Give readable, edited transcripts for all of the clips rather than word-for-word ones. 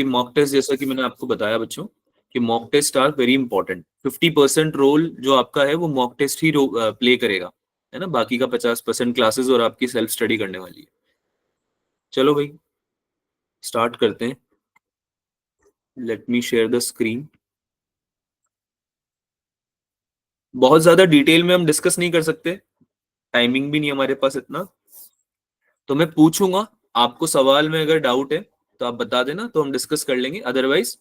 Mock test, जैसा कि मैंने आपको बताया बच्चों कि mock test are very important. 50% role जो आपका है वो मॉक टेस्ट ही प्ले करेगा, है ना। बाकी का 50% क्लासेस और आपकी सेल्फ स्टडी करने वाली है। चलो भाई स्टार्ट करते हैं। Let me share the screen. बहुत ज्यादा डिटेल में हम डिस्कस नहीं कर सकते, टाइमिंग भी नहीं हमारे पास इतना, तो मैं पूछूंगा आपको सवाल में अगर डाउट है तो आप बता देना, तो हम डिस्कस कर लेंगे। अदरवाइज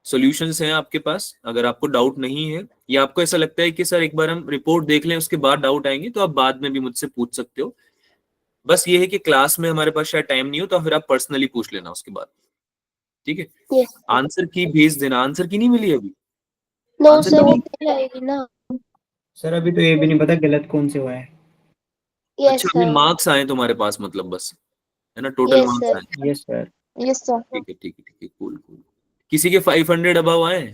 सॉल्यूशंस हैं आपके पास। अगर आपको डाउट नहीं है या आपको ऐसा लगता है कि सर एक बार हम रिपोर्ट देख लें उसके बाद डाउट आएंगे, तो आप बाद में भी मुझसे पूछ सकते हो। बस ये है कि क्लास में हमारे पास शायद टाइम नहीं हो, तो फिर आप पर्सनली पूछ लेना उसके बाद, ठीक है। Yes. आंसर की भेज देना। आंसर की नहीं मिली अभी? No आंसर sir, की वो नहीं? मिल जाएगी ना। सर अभी तो ये भी नहीं पता गलत कौन से हुआ है। Yes अच्छा, sir. अभी मार्क्स आए तुम्हारे पास मतलब, बस, है ना, टोटल Yes मार्क्स sir. आए। Yes sir. Yes sir. ठीक है ठीक है ठीक है, कूल कूल। किसी के 500 अबव आए?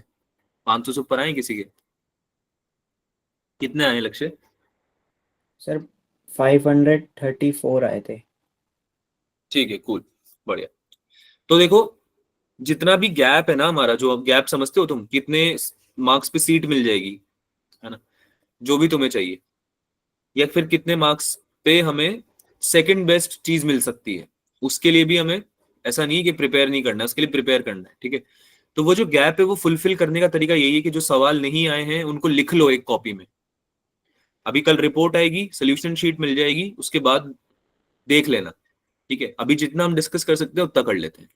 500 से ऊपर आए किसी के? कितने आए लक्ष्य? सर 534 आए थे। ठीक है, कूल, बढ़िया। तो देखो, जितना भी गैप है ना हमारा, जो अब गैप समझते हो तुम, कितने मार्क्स पे सीट मिल जाएगी, है ना, जो भी तुम्हें चाहिए, या फिर कितने मार्क्स पे हमें सेकंड बेस्ट चीज मिल सकती है, उसके लिए भी हमें ऐसा नहीं है कि प्रिपेयर नहीं करना है, उसके लिए प्रिपेयर करना है, ठीक है। तो वो जो गैप है वो फुलफिल करने का तरीका यही है कि जो सवाल नहीं आए हैं उनको लिख लो एक कॉपी में। अभी कल रिपोर्ट आएगी, सोल्यूशन शीट मिल जाएगी, उसके बाद देख लेना, ठीक है। अभी जितना हम डिस्कस कर सकते हैं उतना कर लेते हैं।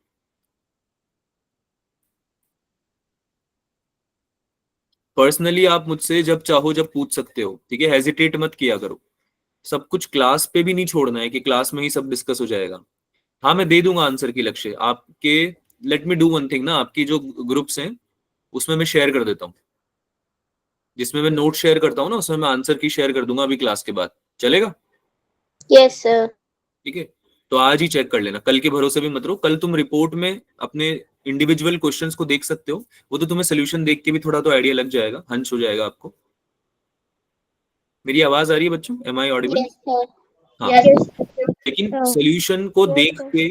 पर्सनली आप मुझसे जब चाहो जब पूछ सकते हो, ठीक है, हेजिटेट मत किया करो। सब कुछ क्लास पे भी नहीं छोड़ना है कि क्लास में ही सब डिस्कस हो जाएगा। हाँ, मैं दे दूंगा आंसर की लक्ष्य आपके। Let me do one thing ना, आपकी जो ग्रुप्स हैं उसमें मैं शेयर कर देता हूँ। जिसमें मैं नोट शेयर करता हूँ ना, उसमें मैं आंसर की शेयर कर दूंगा अभी क्लास के बाद। चलेगा? Yes sir. ठीक है, तो आज ही चेक कर लेना, कल के भरोसे भी मत रहो। कल तुम रिपोर्ट में अपने इंडिविजुअल क्वेश्चंस को देख सकते हो, वो तो तुम्हें सोल्यूशन देख के भी थोड़ा तो आइडिया लग जाएगा, हंच हो जाएगा आपको। मेरी आवाज आ रही है बच्चों? Am I audible? Yes sir. हाँ, Yes. लेकिन सोल्यूशन को Yes देख sir. के।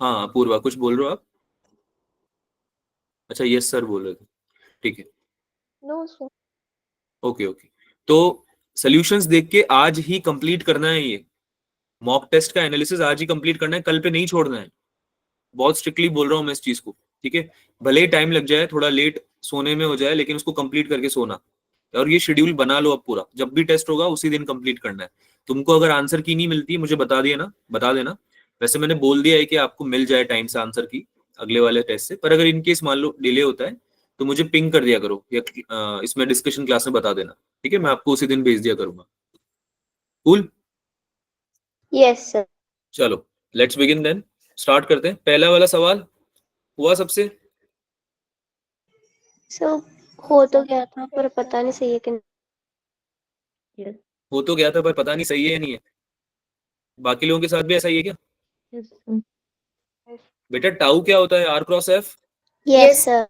हाँ पूर्वा, कुछ बोल रहे हो आप? अच्छा, यस सर बोल रहे थे, ठीक है, No sir. Okay okay. तो सोल्यूशंस देख के आज ही कंप्लीट करना है, ये मॉक टेस्ट का एनालिसिस आज ही कंप्लीट करना है, कल पे नहीं छोड़ना है। बहुत स्ट्रिक्टली बोल रहा हूँ मैं इस चीज को, ठीक है। भले ही टाइम लग जाए, थोड़ा लेट सोने में हो जाए, लेकिन उसको कंप्लीट करके सोना। और ये शेड्यूल बना लो अब पूरा, जब भी टेस्ट होगा उसी दिन कंप्लीट करना है। तुमको अगर आंसर की नहीं मिलती मुझे बता दिया ना, बता देना। वैसे मैंने बोल दिया है कि आपको मिल जाए टाइम से आंसर की अगले वाले टेस्ट से, पर अगर इनकेस मान लो डिले होता है तो मुझे पिंग कर दिया करो, या इसमें डिस्कशन क्लास में बता देना, ठीक है। मैं आपको उसी दिन भेज दिया करूंगा। Cool, Yes sir. चलो लेट्स बिगिन देन। स्टार्ट करते हैं। पहला वाला सवाल हुआ सबसे? So हो तो गया था पर पता नहीं सही है कि नहीं। हो तो गया था पर पता नहीं सही है या नहीं है। बाकी लोगों के साथ भी ऐसा ही है क्या? Yes sir. बेटा टाउ क्या होता है? R cross F. Yes sir.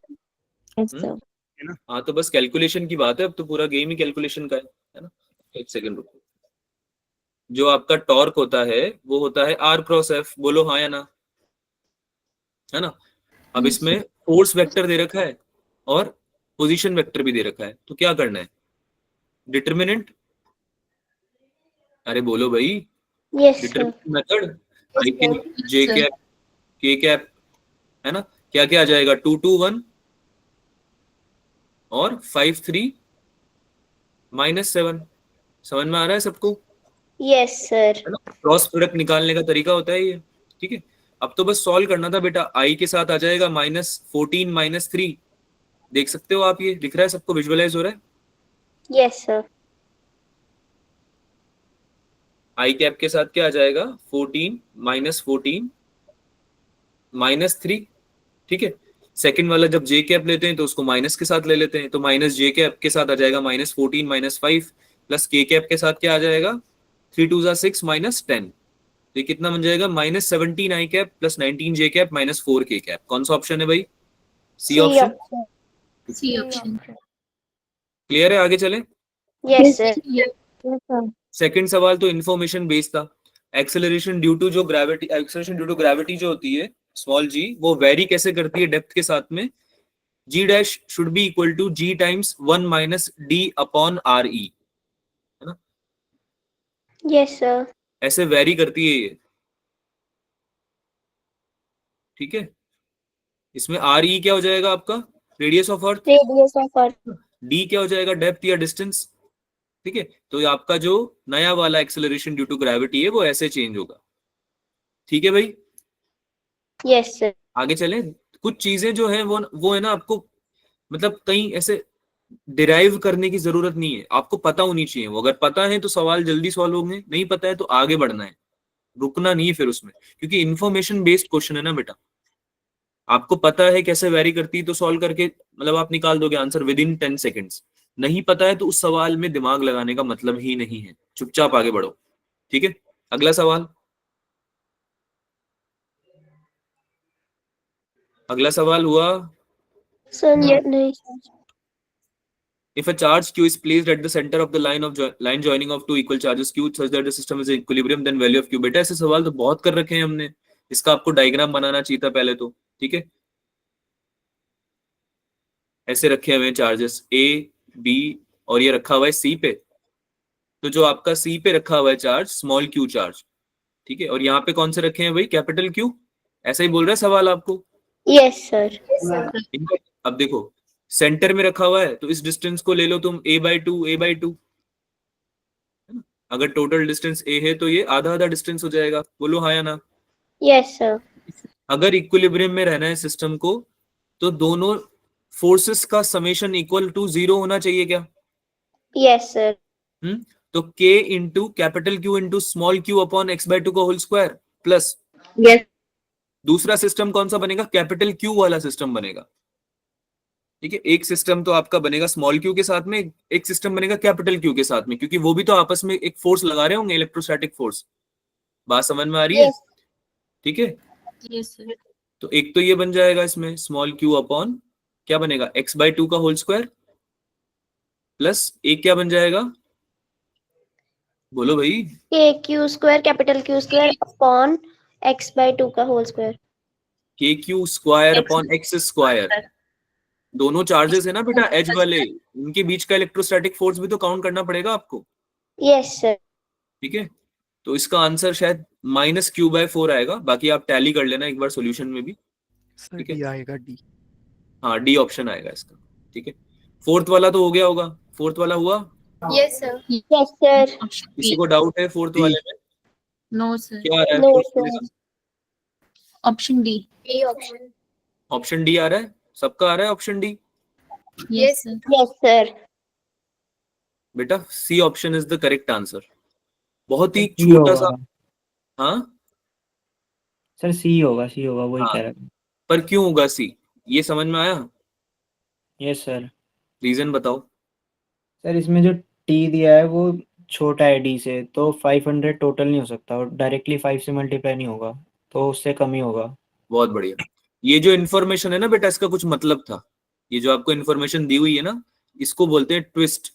Yes sir. है ना। हाँ, तो बस कैलकुलेशन की बात है, अब तो पूरा गेम ही कैलकुलेशन का है ना। एक सेकंड रुको। जो आपका टॉर्क होता है वो होता है आर क्रॉस एफ, बोलो हाँ या ना, है ना। अब इसमें फोर्स वेक्टर दे रखा है और पोजीशन वेक्टर भी दे रखा है, तो क्या करना है? डिटर्मिनेंट, अरे बोलो भाई। Yes sir. डिटर्मिनेंट मेथड, आई कैप, जे कैप, के कैप, है ना। क्या क्या आ जाएगा? 2 2 1 और 5 3 -7। समझ में आ रहा है सबको? Yes sir. है ना। क्रॉस प्रोडक्ट निकालने का तरीका होता है ये, ठीक है। अब तो बस सॉल्व करना था बेटा। आई के साथ आ जाएगा -14 -3। देख सकते हो आप, ये दिख रहा है सबको, विजुअलाइज हो रहा है? Yes sir. आई कैप के साथ क्या आ जाएगा? 14 -14 -3, ठीक है। सेकंड वाला जब जे कैप लेते हैं तो उसको माइनस के साथ ले लेते हैं, तो माइनस जे कैप के साथ आ जाएगा -14 -5 प्लस के कैप के साथ क्या आ जाएगा? 3 2 6 -10। तो ये कितना बन जाएगा? -17 i cap plus 19 j cap -4 k cap. कौन सा ऑप्शन है भाई? C C option. option. C option. Clear है? आगे चले। Yes sir. Yes sir. Second सवाल तो इंफॉर्मेशन बेस्ड था। एक्सेलरेशन ड्यू टू जो gravity, acceleration due to gravity जो होती है स्मॉल जी वो वेरी कैसे करती है डेप्थ के साथ में, g dash should be equal to g times 1 minus d upon R E, है ना, यस सर। ऐसे वेरी करती है ये, ठीक है। इसमें आर ई क्या हो जाएगा आपका, radius of earth, radius of earth. D क्या हो जाएगा, डेप्थ या डिस्टेंस, ठीक है। तो ये आपका जो नया वाला एक्सेलरेशन ड्यू टू ग्रेविटी है वो ऐसे चेंज होगा, ठीक है भाई। Yes sir. आगे चलें, कुछ चीजें जो है वो है ना आपको, मतलब कहीं ऐसे डिराइव करने की जरूरत नहीं है, आपको पता होनी चाहिए वो, अगर पता है तो सवाल जल्दी सॉल्व होंगे, नहीं पता है तो आगे बढ़ना है, रुकना नहीं है फिर उसमें, क्योंकि इंफॉर्मेशन बेस्ड क्वेश्चन है ना बेटा। आपको पता है कैसे वेरी करती है तो सॉल्व करके मतलब आप निकाल दोगे आंसर विद इन 10 सेकेंड्स, नहीं पता है तो उस सवाल में दिमाग लगाने का मतलब ही नहीं है, चुपचाप आगे बढ़ो, ठीक है। अगला सवाल, अगला सवाल हुआ, सर नहीं sir. if a charge q is placed at the center of the line joining of two equal charges q such that the system is in equilibrium, then value of q, बेटा ऐसे सवाल तो बहुत कर रखे हैं हमने, इसका आपको डायग्राम बनाना चाहिए था पहले तो, ठीक है। ऐसे रखे हुए चार्जेस a b और ये रखा हुआ है c पे, तो जो आपका c पे रखा हुआ है चार्ज स्मॉल q चार्ज, ठीक है, और यहाँ पे कौन से रखे हैं भाई, कैपिटल Q, ऐसा ही बोल रहा है सवाल आपको। Yes sir. अब देखो सेंटर में रखा हुआ है तो इस डिस्टेंस को ले लो तुम a/2 a/2, अगर टोटल डिस्टेंस a है तो ये आधा आधा डिस्टेंस हो जाएगा, बोलो हाँ या ना। Yes sir. अगर इक्विलिब्रियम में रहना है सिस्टम को तो दोनों फोर्सेस का समेशन इक्वल टू 0 होना चाहिए क्या, यस सर। तो k into capital Q into small q upon x/2 का होल स्क्वायर प्लस, यस। दूसरा सिस्टम कौन सा बनेगा, कैपिटल Q वाला सिस्टम बनेगा, ठीक है। एक सिस्टम तो आपका बनेगा स्मॉल q के साथ में, एक सिस्टम बनेगा कैपिटल Q के साथ में, क्योंकि वो भी तो आपस में एक फोर्स लगा रहे होंगे, इलेक्ट्रोस्टैटिक फोर्स, बात समझ में आ रही है, ठीक है। Yes sir. तो एक तो ये बन जाएगा इसमें स्मॉल q अपॉन क्या बनेगा x/2 का होल स्क्वायर प्लस एक क्या बन जाएगा, बोलो भाई, k q square capital Q square upon x/2 का whole square. kq square upon x square, दोनों चार्जेस है ना बेटा एज वाले, उनके बीच का इलेक्ट्रोस्टैटिक फोर्स भी तो काउंट करना पड़ेगा आपको, यस सर। ठीक है। तो इसका आंसर शायद -q/4 आएगा, बाकी आप टैली कर लेना एक बार सॉल्यूशन में भी, सर ठीक है। डी आएगा, डी। हाँ डी ऑप्शन आएगा इसका, ठीक है। फोर्थ वाला तो हो गया होगा, फोर्थ वाला हुआ, yes sir. Yes sir. Option किसी बी। को डाउट है फोर्थ वाले में, नो सर। क्या आ रहा है नो फोर्थ वाले सर। का, option D. A option. Option D आ रहा है, सबका आ रहा है option D, yes sir. Yes sir. बेटा C option is the correct answer, बहुत ही सी छोटा सा, होगा हाँ सर, सी होगा, सी होगा, वही हाँ, कह रहा था। पर क्यों होगा सी, ये समझ में आया, यस सर। रीजन बताओ। सर इसमें जो टी दिया है वो छोटा है डी से, तो 500 टोटल नहीं हो सकता, और डायरेक्टली 5 से मल्टीप्लाई नहीं होगा, तो उससे कम ही होगा। बहुत बढ़िया, ये जो इन्फॉर्मेशन है ना बेटा इसका कुछ मतलब था, ये जो आपको इन्फॉर्मेशन दी हुई है ना इसको बोलते हैं ट्विस्ट,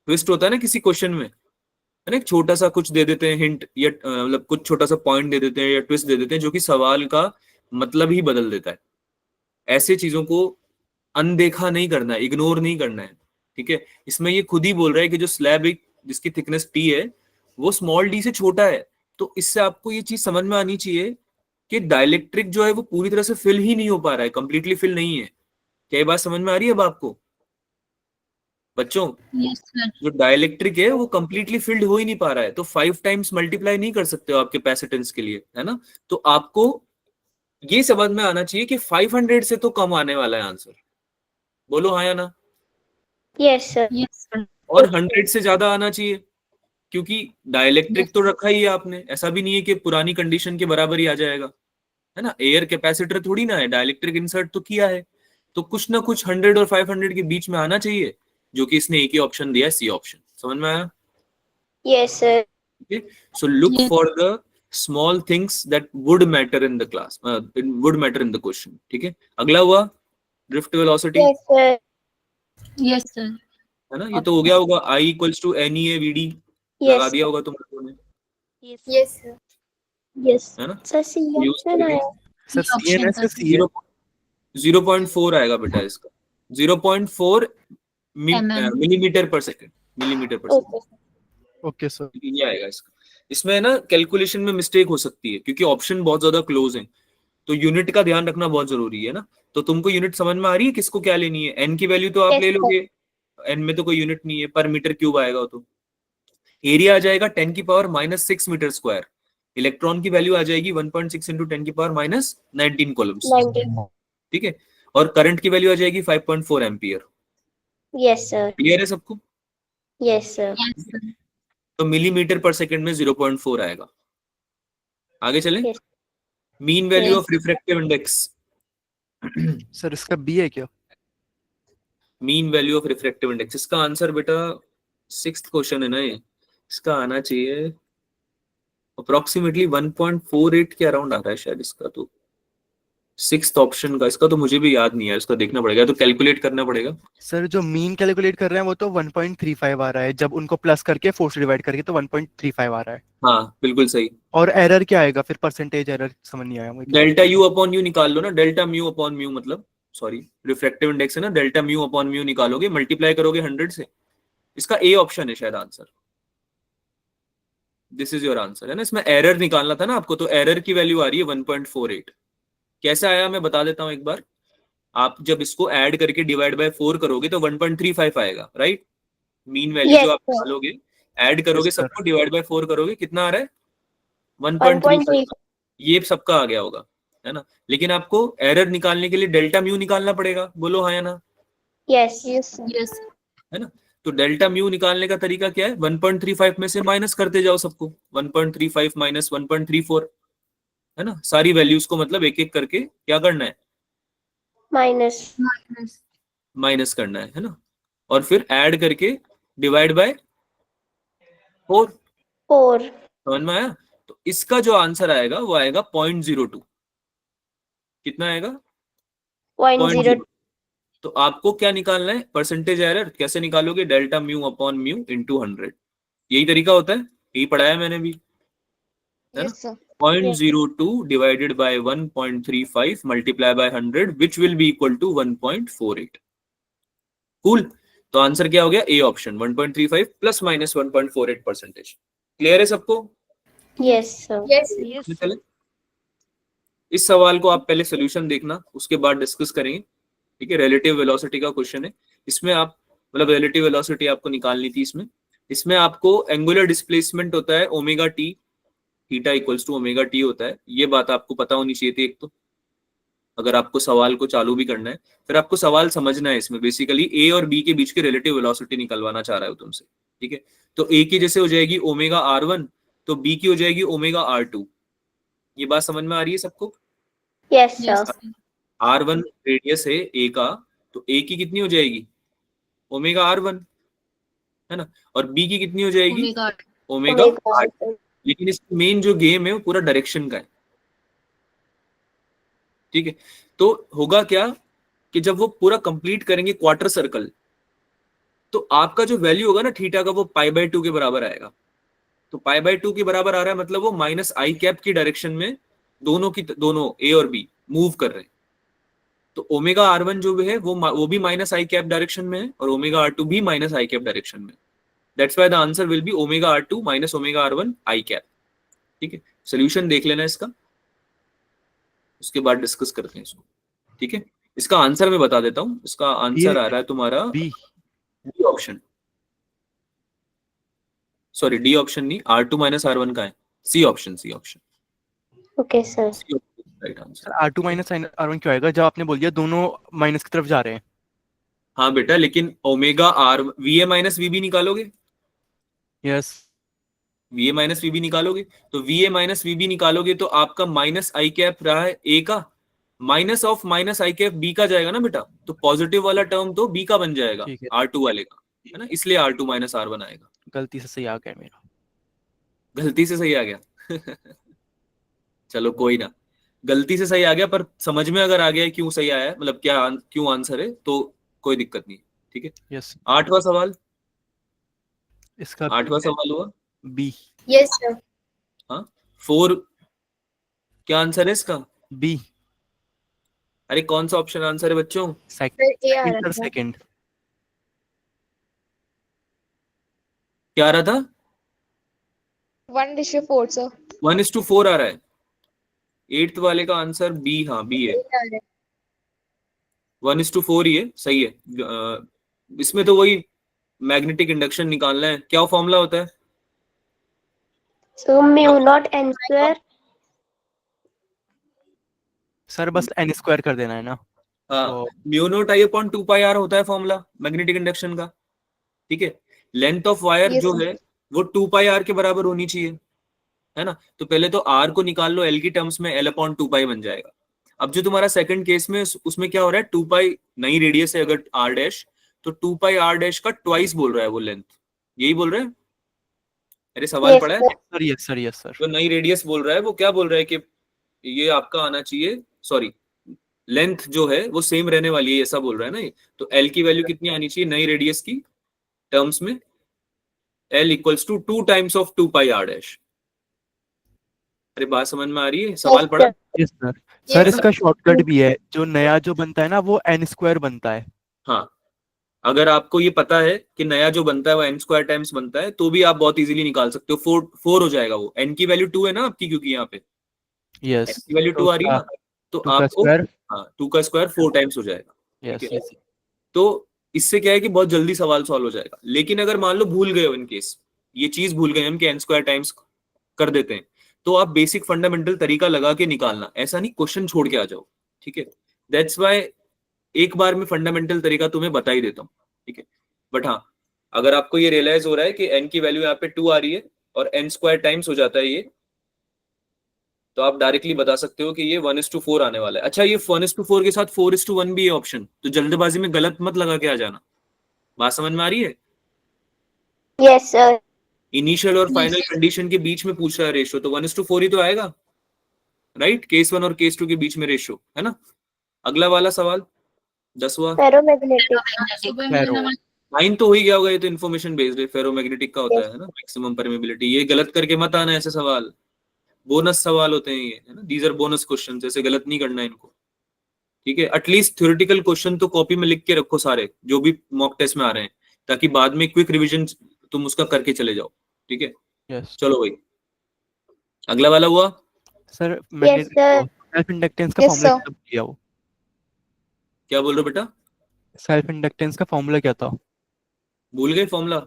ट्विस्ट होता है ना किसी क्वेश्चन में, है ना, एक छोटा सा कुछ दे देते हैं हिंट, या मतलब कुछ छोटा सा पॉइंट दे देते हैं या ट्विस्ट दे देते हैं जो कि सवाल का मतलब ही बदल देता है, ऐसे चीजों को अनदेखा नहीं करना है, इग्नोर नहीं करना है, ठीक है। इसमें ये खुद ही बोल रहा है कि जो स्लैब एक जिसकी थिकनेस टी है वो स्मॉल डी से छोटा है, तो इससे आपको ये चीज समझ में आनी चाहिए कि डाइलेक्ट्रिक जो है वो पूरी तरह से फिल ही नहीं हो पा रहा है, कंप्लीटली फिल नहीं है, क्या ये बात समझ में आ रही है अब आपको बच्चों, यस सर। जो डाइलेक्ट्रिक है वो कंप्लीटली फिल्ड हो ही नहीं पा रहा है, तो 5 टाइम्स मल्टीप्लाई नहीं कर सकते हो आप कैपेसिटेंस के लिए, है ना, तो आपको ये समझ में आना चाहिए कि 500 से तो कम आने वाला है आंसर, बोलो हाँ या ना, यस सर। Yes sir. और 100 से ज्यादा आना चाहिए, क्योंकि डाइलेक्ट्रिक तो रखा ही है आपने, ऐसा भी नहीं है कि पुरानी कंडीशन के बराबर ही आ जाएगा, है ना, एयर कैपेसिटर थोड़ी ना है, डाइलेक्ट्रिक इंसर्ट तो किया है, तो कुछ ना कुछ 100 और 500 के बीच में आना चाहिए, जो कि इसने एक ही ऑप्शन दिया है, सी ऑप्शन, समझ में आया, yes sir. okay, so look Yes. for the small things that would matter in the class, would matter in the question, ठीक है। अगला हुआ drift velocity, yes sir. Yes sir. है ना, ये तो हो गया होगा, I = NEA VD लगा यस दिया होगा तुम लोगों ने, यस सर। यस है ना, सर सी यूज ऑप्शन करेंगे। आया सर C सी एन option एस था। सी है 0.4 आएगा बेटा इसका, 0.4 mm millimetre per second, millimetre per second okay okay sir ये आएगा इसका। इसमें ना कैलकुलेशन में मिस्टेक हो सकती है क्योंकि ऑप्शन बहुत ज्यादा क्लोज हैं, तो यूनिट का ध्यान रखना बहुत जरूरी है ना। तो तुमको यूनिट समझ में आ रही है किसको क्या लेनी है? एन की वैल्यू तो आप Yes, ले sir. लोगे, एन में तो कोई यूनिट नहीं है, पर मीटर क्यूब आएगा वो तो। एरिया आ जाएगा 10 की पावर -6 मीटर स्क्वायर, इलेक्ट्रॉन की वैल्यू आ जाएगी 1.6 इंटू 10 की पावर -19 कॉलम्स, 19 ठीक है। और करंट की वैल्यू आ जाएगी 5.4 एम्पियर। यस सर क्लियर है सबको? यस सर yes sir तो मिलीमीटर पर सेकंड में 0.4 आएगा। आगे चलें। Yes. Mean value Yes. Of refractive index. Sir इसका बी है क्या mean value of refractive index, इसका आंसर बेटा 6th क्वेश्चन है ना ये, इसका आना चाहिए अप्रोक्सीमेटली 1.48 के अराउंड आ रहा है शायद इसका, तो 6th ऑप्शन का। इसका तो मुझे भी याद नहीं है, इसका देखना पड़ेगा, तो कैलकुलेट करना पड़ेगा। सर जो मीन कैलकुलेट कर रहे हैं वो तो 1.35 आ रहा है, जब उनको प्लस करके 4 से डिवाइड करके तो 1.35 आ रहा है। हाँ बिल्कुल सही। और एरर क्या आएगा फिर? परसेंटेज एरर समझ नहीं आया मुझे। डेल्टा यू अपॉन यू निकाल लो ना, डेल्टा म्यू अपॉन म्यू, मतलब सॉरी रिफ्रैक्टिव इंडेक्स है ना, डेल्टा म्यू अपॉन म्यू निकालोगे, मल्टीप्लाई करोगे 100 से। इसका ए ऑप्शन है शायद answer, this is your answer, है ना। इसमें एरर निकालना था ना आपको, तो एरर की वैल्यू आ रही है 1.48। कैसे आया मैं बता देता हूं एक बार। आप जब इसको ऐड करके डिवाइड बाय 4 करोगे तो 1.35 आएगा, राइट। मीन वैल्यू Yes, जो आप sir. निकालोगे, ऐड करोगे Yes, sir. सबको, डिवाइड बाय 4 करोगे, कितना आ रहा है? 1.35। 1.3 ये सबका आ गया होगा, है ना। लेकिन आपको एरर निकालने के लिए डेल्टा म्यू निकालना पड़ेगा, बोलो हाँ या ना, यस यस yes है ना। तो डेल्टा म्यू निकालने का तरीका क्या है? 1.35 में से माइनस करते जाओ सबको, 1.35 माइनस 1.34, है ना। सारी वैल्यूज को मतलब एक एक करके क्या करना है? माइनस minus माइनस करना है ना। और फिर ऐड करके डिवाइड बाय 4। 4 समझ में आया? तो इसका जो आंसर आएगा वो आएगा 0.02। कितना आएगा? 0.0 तो आपको क्या निकालना है? Percentage error. कैसे निकालोगे? Delta mu upon mu into 100। यही तरीका होता है, यही पढ़ाया मैंने भी, है ना। Yes sir 0.02 divided by 1.35 multiply by 100 which will be equal to 1.48। Cool. तो आंसर क्या हो गया? A option, 1.35 plus minus 1.48%। Clear है सबको? यस सर आगे चले। इस सवाल को आप पहले सोल्यूशन देखना, उसके बाद डिस्कस करेंगे, ठीक है। रिलेटिव वेलोसिटी का क्वेश्चन है। इसमें आप मतलब रिलेटिव वेलोसिटी आपको निकालनी थी इसमें। इसमें आपको एंगुलर डिस्प्लेसमेंट होता है omega t, theta equals to omega t होता है। ये बात आपको पता होनी चाहिए थी एक तो, अगर आपको सवाल को चालू भी करना है। फिर आपको सवाल समझना है, इसमें बेसिकली ए और बी के बीच के रिलेटिव वेलोसिटी निकलवाना चाह रहा है तुमसे, ठीक है। तो ए की जैसे हो जाएगी ओमेगा R1, तो बी की हो जाएगी ओमेगा R2। ये बात समझ में आ रही है सबको? Yes yes sir sir R1 radius है ए का, तो ए की कितनी हो जाएगी? ओमेगा R1, है ना। और बी की कितनी हो जाएगी? omega omega omega R2। लेकिन इस मेन जो गेम है वो पूरा डायरेक्शन का है, ठीक है। तो होगा क्या कि जब वो पूरा कंप्लीट करेंगे क्वार्टर सर्कल, तो आपका जो वैल्यू होगा ना थीटा का, वो π/2 के बराबर आएगा। तो π/2 के बराबर आ रहा है, मतलब वो माइनस आई कैप की डायरेक्शन में दोनों ए और बी मूव कर रहे हैं। तो ओमेगा R1 जो है वो भी माइनस आई कैप डायरेक्शन में है, और ओमेगा R2 भी माइनस आई कैप डायरेक्शन में। That's why the answer will be omega R2 minus omega R1 I cap, ठीक है। सोल्यूशन देख लेना इसका, उसके बाद डिस्कस करते हैं इसको, ठीक है। इसका आंसर मैं बता देता हूं। इसका आंसर आ रहा है तुम्हारा B D option, sorry D option नहीं, R2 माइनस R1 का है, C option, C option, okay sir right answer. Sir R2 माइनस R1 क्यों आएगा जब आपने बोल दिया दोनों माइनस की तरफ जा रहे हैं? हाँ बेटा, लेकिन omega R V A minus V B निकालोगे, yes V A minus V B निकालोगे, तो V A minus V B निकालोगे तो आपका माइनस आई कैप रहा है ए का, minus of minus i cap B का जाएगा ना बेटा, तो पॉजिटिव वाला टर्म तो बी का बन जाएगा ठीक है, R2 वाले का, है ना। इसलिए R2 माइनस R1 आएगा। गलती से सही आ गया मेरा। गलती से सही आ गया चलो कोई ना, गलती से सही आ गया, पर समझ में अगर आ गया क्यों सही आया है, मतलब क्या क्यों आंसर है, तो कोई दिक्कत नहीं, ठीक है। यस 8वां सवाल, इसका 8वां सवाल हुआ बी यस सर हाँ 4 क्या आंसर है इसका? बी अरे कौन सा ऑप्शन आंसर है बच्चों? सर ए आ रहा सर था। सेकंड। क्या आ रहा था? 1:4 सर। 1:4 आ रहा है। 8th वाले का आंसर बी, हाँ बी है। 1:4 ही है, सही है। इसमें तो वही मैग्नेटिक इंडक्शन निकालना है। क्या फॉर्मूला होता है? So mu naught n square. Sir बस n स्क्वायर कर देना है ना। हाँ, तो mu naught i upon 2 pi r होता है फॉर्मूला मैग्नेटिक इंडक्शन का। ठीक है, लेंथ ऑफ वायर Yes, जो sir. है वो 2 पाई आर के बराबर होनी चाहिए, है ना। तो पहले तो आर को निकाल लो, एल की टर्म्स में एल अपॉन 2 पाई बन जाएगा। अब जो तुम्हारा सेकंड केस में उसमें क्या हो रहा है, 2 पाई नई रेडियस है अगर आर डैश, तो 2 पाई आर डैश का ट्वाइस बोल रहा है वो लेंथ। यही बोल रहे हैं, अरे सवाल यस पढ़ा है। Sir. Sir yes sir, yes sir. जो नई रेडियस बोल रहा है वो क्या बोल रहा है कि ये आपका आना चाहिए, सॉरी लेंथ जो है वो सेम रहने वाली है, ऐसा बोल रहा है ना ये। तो एल की वैल्यू कितनी आनी चाहिए नई रेडियस की टर्म्स में? L equals to 2 times of 2 pi r dash. अरे बात समझ में आ रही है? सवाल यस पढ़ा? Sir. Yes sir. Yes, sir sir. इसका शॉर्टकट भी है, जो नया जो बनता है ना वो n स्क्वायर बनता है। हाँ, अगर आपको ये पता है कि नया जो बनता है वो n² टाइम्स बनता है, तो भी आप बहुत इजीली निकाल सकते हो। 4 हो जाएगा वो। n की वैल्यू 2 है ना आपकी, क्योंकि यहाँ पे n यस। की वैल्यू तो 2 आ रही है उसका ना, तो 2 का आपको स्क्वायर। हाँ 2 का स्क्वायर 4 टाइम्स हो जाएगा। ठीक यस है, यस। तो इससे क्या है कि बहुत जल्दी सवाल सॉल्व हो जाएगा। लेकिन अगर मान लो भूल गए हो, इन केस ये चीज भूल गए हम कि n² टाइम्स कर देते हैं, तो आप बेसिक फंडामेंटल तरीका लगा के निकालना, ऐसा नहीं क्वेश्चन छोड़ के आ जाओ। ठीक है, दैट्स वाई एक बार में फंडामेंटल तरीका तुम्हें बता ही देता हूँ। ठीक है, बट हाँ, अगर आपको ये रियलाइज हो रहा है कि n की वैल्यू यहाँ पे 2 आ रही है और n² टाइम्स हो जाता है ये, तो आप डायरेक्टली बता सकते हो कि ये 1:4 आने वाला है। अच्छा, ये 1:4 के साथ 4:1 भी है ऑप्शन, तो जल्दबाजी में गलत मत लगा के आ जाना। बात समझ में आ रही है? Yes sir. इनिशियल और फाइनल Yes. कंडीशन के बीच में पूछ रहा है रेशियो, तो 1:4 ही तो आएगा, राइट। केस 1 और केस 2 के बीच में रेशियो है ना। अगला वाला सवाल 10वां। फेरोमैग्नेटिक। फेरो। 9 तो हो ही गया होगा, ये तो इन्फॉर्मेशन बेस्ड है। फेरोमैग्नेटिक का होता है ना मैक्सिमम परमेबिलिटी। ये गलत करके मत आना ऐसे सवाल, बोनस सवाल होते हैं ये, है ना। दीज आर बोनस क्वेश्चन, ऐसे गलत नहीं करना इनको। ठीक है, एटलीस्ट थ्योरेटिकल क्वेश्चन तो कॉपी में लिख के रखो सारे, जो भी मॉक टेस्ट में आ रहे हैं, ताकि बाद में क्विक रिवीजन तुम उसका करके चले जाओ। ठीक है, यस। चलो भाई अगला वाला हुआ। Sir yes magnetic sir. Self inductance का Yes, फॉर्मूला sir. क्या दिया वो? क्या बोल रहे हो बेटा? सेल्फ इंडक्टेंस का फॉर्मूला क्या था? भूल गए formula?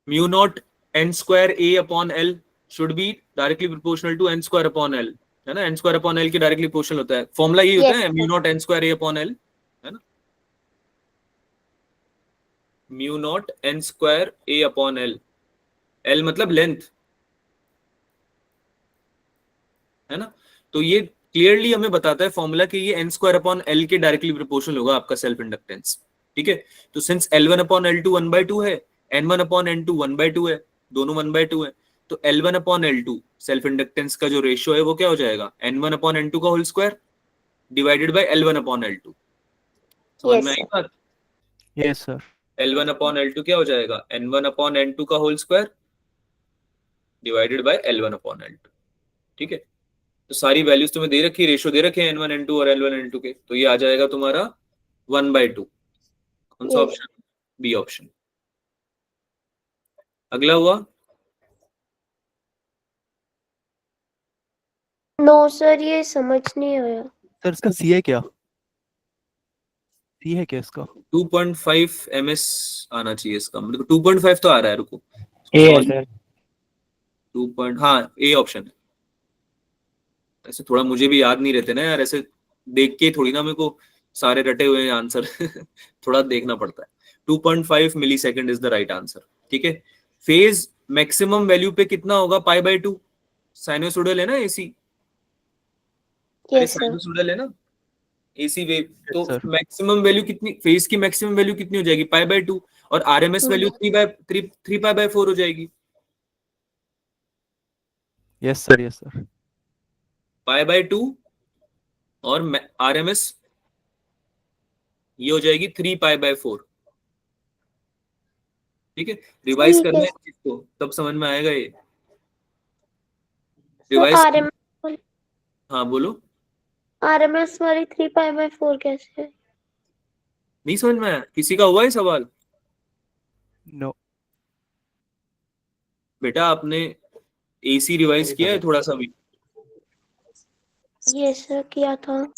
Mu naught n² a upon L should be directly proportional to n² upon L, है ना। n² अपॉन एल के डायरेक्टली प्रोपोर्शनल होता है। फॉर्मूला यही होता Yes, है, mu sir. Naught n² a upon L, है ना। Mu naught n² a upon L, L मतलब लेंथ, है ना। तो ये क्लियरली हमें बताता है फॉर्मूला कि ये n² अपॉन एल के डायरेक्टली प्रोपोर्शनल होगा आपका सेल्फ इंडक्टेंस। ठीक है, तो सिंस L1 अपॉन L2 1/2 है, N1 अपॉन N2 1/2 है, दोनों 1/2 है, तो L1 upon L2 self inductance का जो रेशियो है वो क्या हो जाएगा, N1 अपॉन N2 का whole square divided by L1 upon L2। समझ Yes, में आई sir. बात? Yes sir. L1 upon L2 क्या हो जाएगा, N1 अपॉन N2 का whole square divided by L1 upon L2। ठीक है, तो सारी वैल्यूज तुम्हें दे रखी, रेशियो दे रखे हैं N1 N2 और L1 N2 के, तो ये आ जाएगा तुम्हारा 1/2। कौन सा Yes. ऑप्शन? B option. अगला हुआ नो सर, ये समझ नहीं आया। सर इसका सी है क्या? सी है क्या इसका? 2.5 ms आना चाहिए इसका, मतलब 2.5 तो आ रहा है, रुको ए है सॉरी सर। 2 पॉइंट, हाँ ए ऑप्शन है। ऐसे थोड़ा मुझे भी याद नहीं रहते ना यार, ऐसे देख के थोड़ी ना मेरे को सारे रटे हुए हैं आंसर थोड़ा देखना पड़ता है। 2.5 millisecond is the right answer. ठीक है, फेज मैक्सिमम वैल्यू पे कितना होगा, π/2। साइनोसॉइडल है ना एसी, अरे Yes, sir. साइनोसॉइडल है ना एसी वेव, तो Yes, sir. मैक्सिमम वैल्यू कितनी, फेज की मैक्सिमम वैल्यू कितनी हो जाएगी, π/2, और आरएमएस वैल्यू 3π4 हो जाएगी। Yes sir, yes sir. π/2 और आरएमएस ये हो जाएगी 3π/4। ठीक है, रिवाइज ठीक करना है है इस चीज को, तब समझ में आएगा ये। सर। रिवाइज आरएमएस हाँ बोलो, RMS वाली 3π/4 कैसे है? नहीं समझ में आया? किसी का हुआ है सवाल? नो। बेटा आपने AC रिवाइज किया है थोड़ा सा भी? ये सर किया था।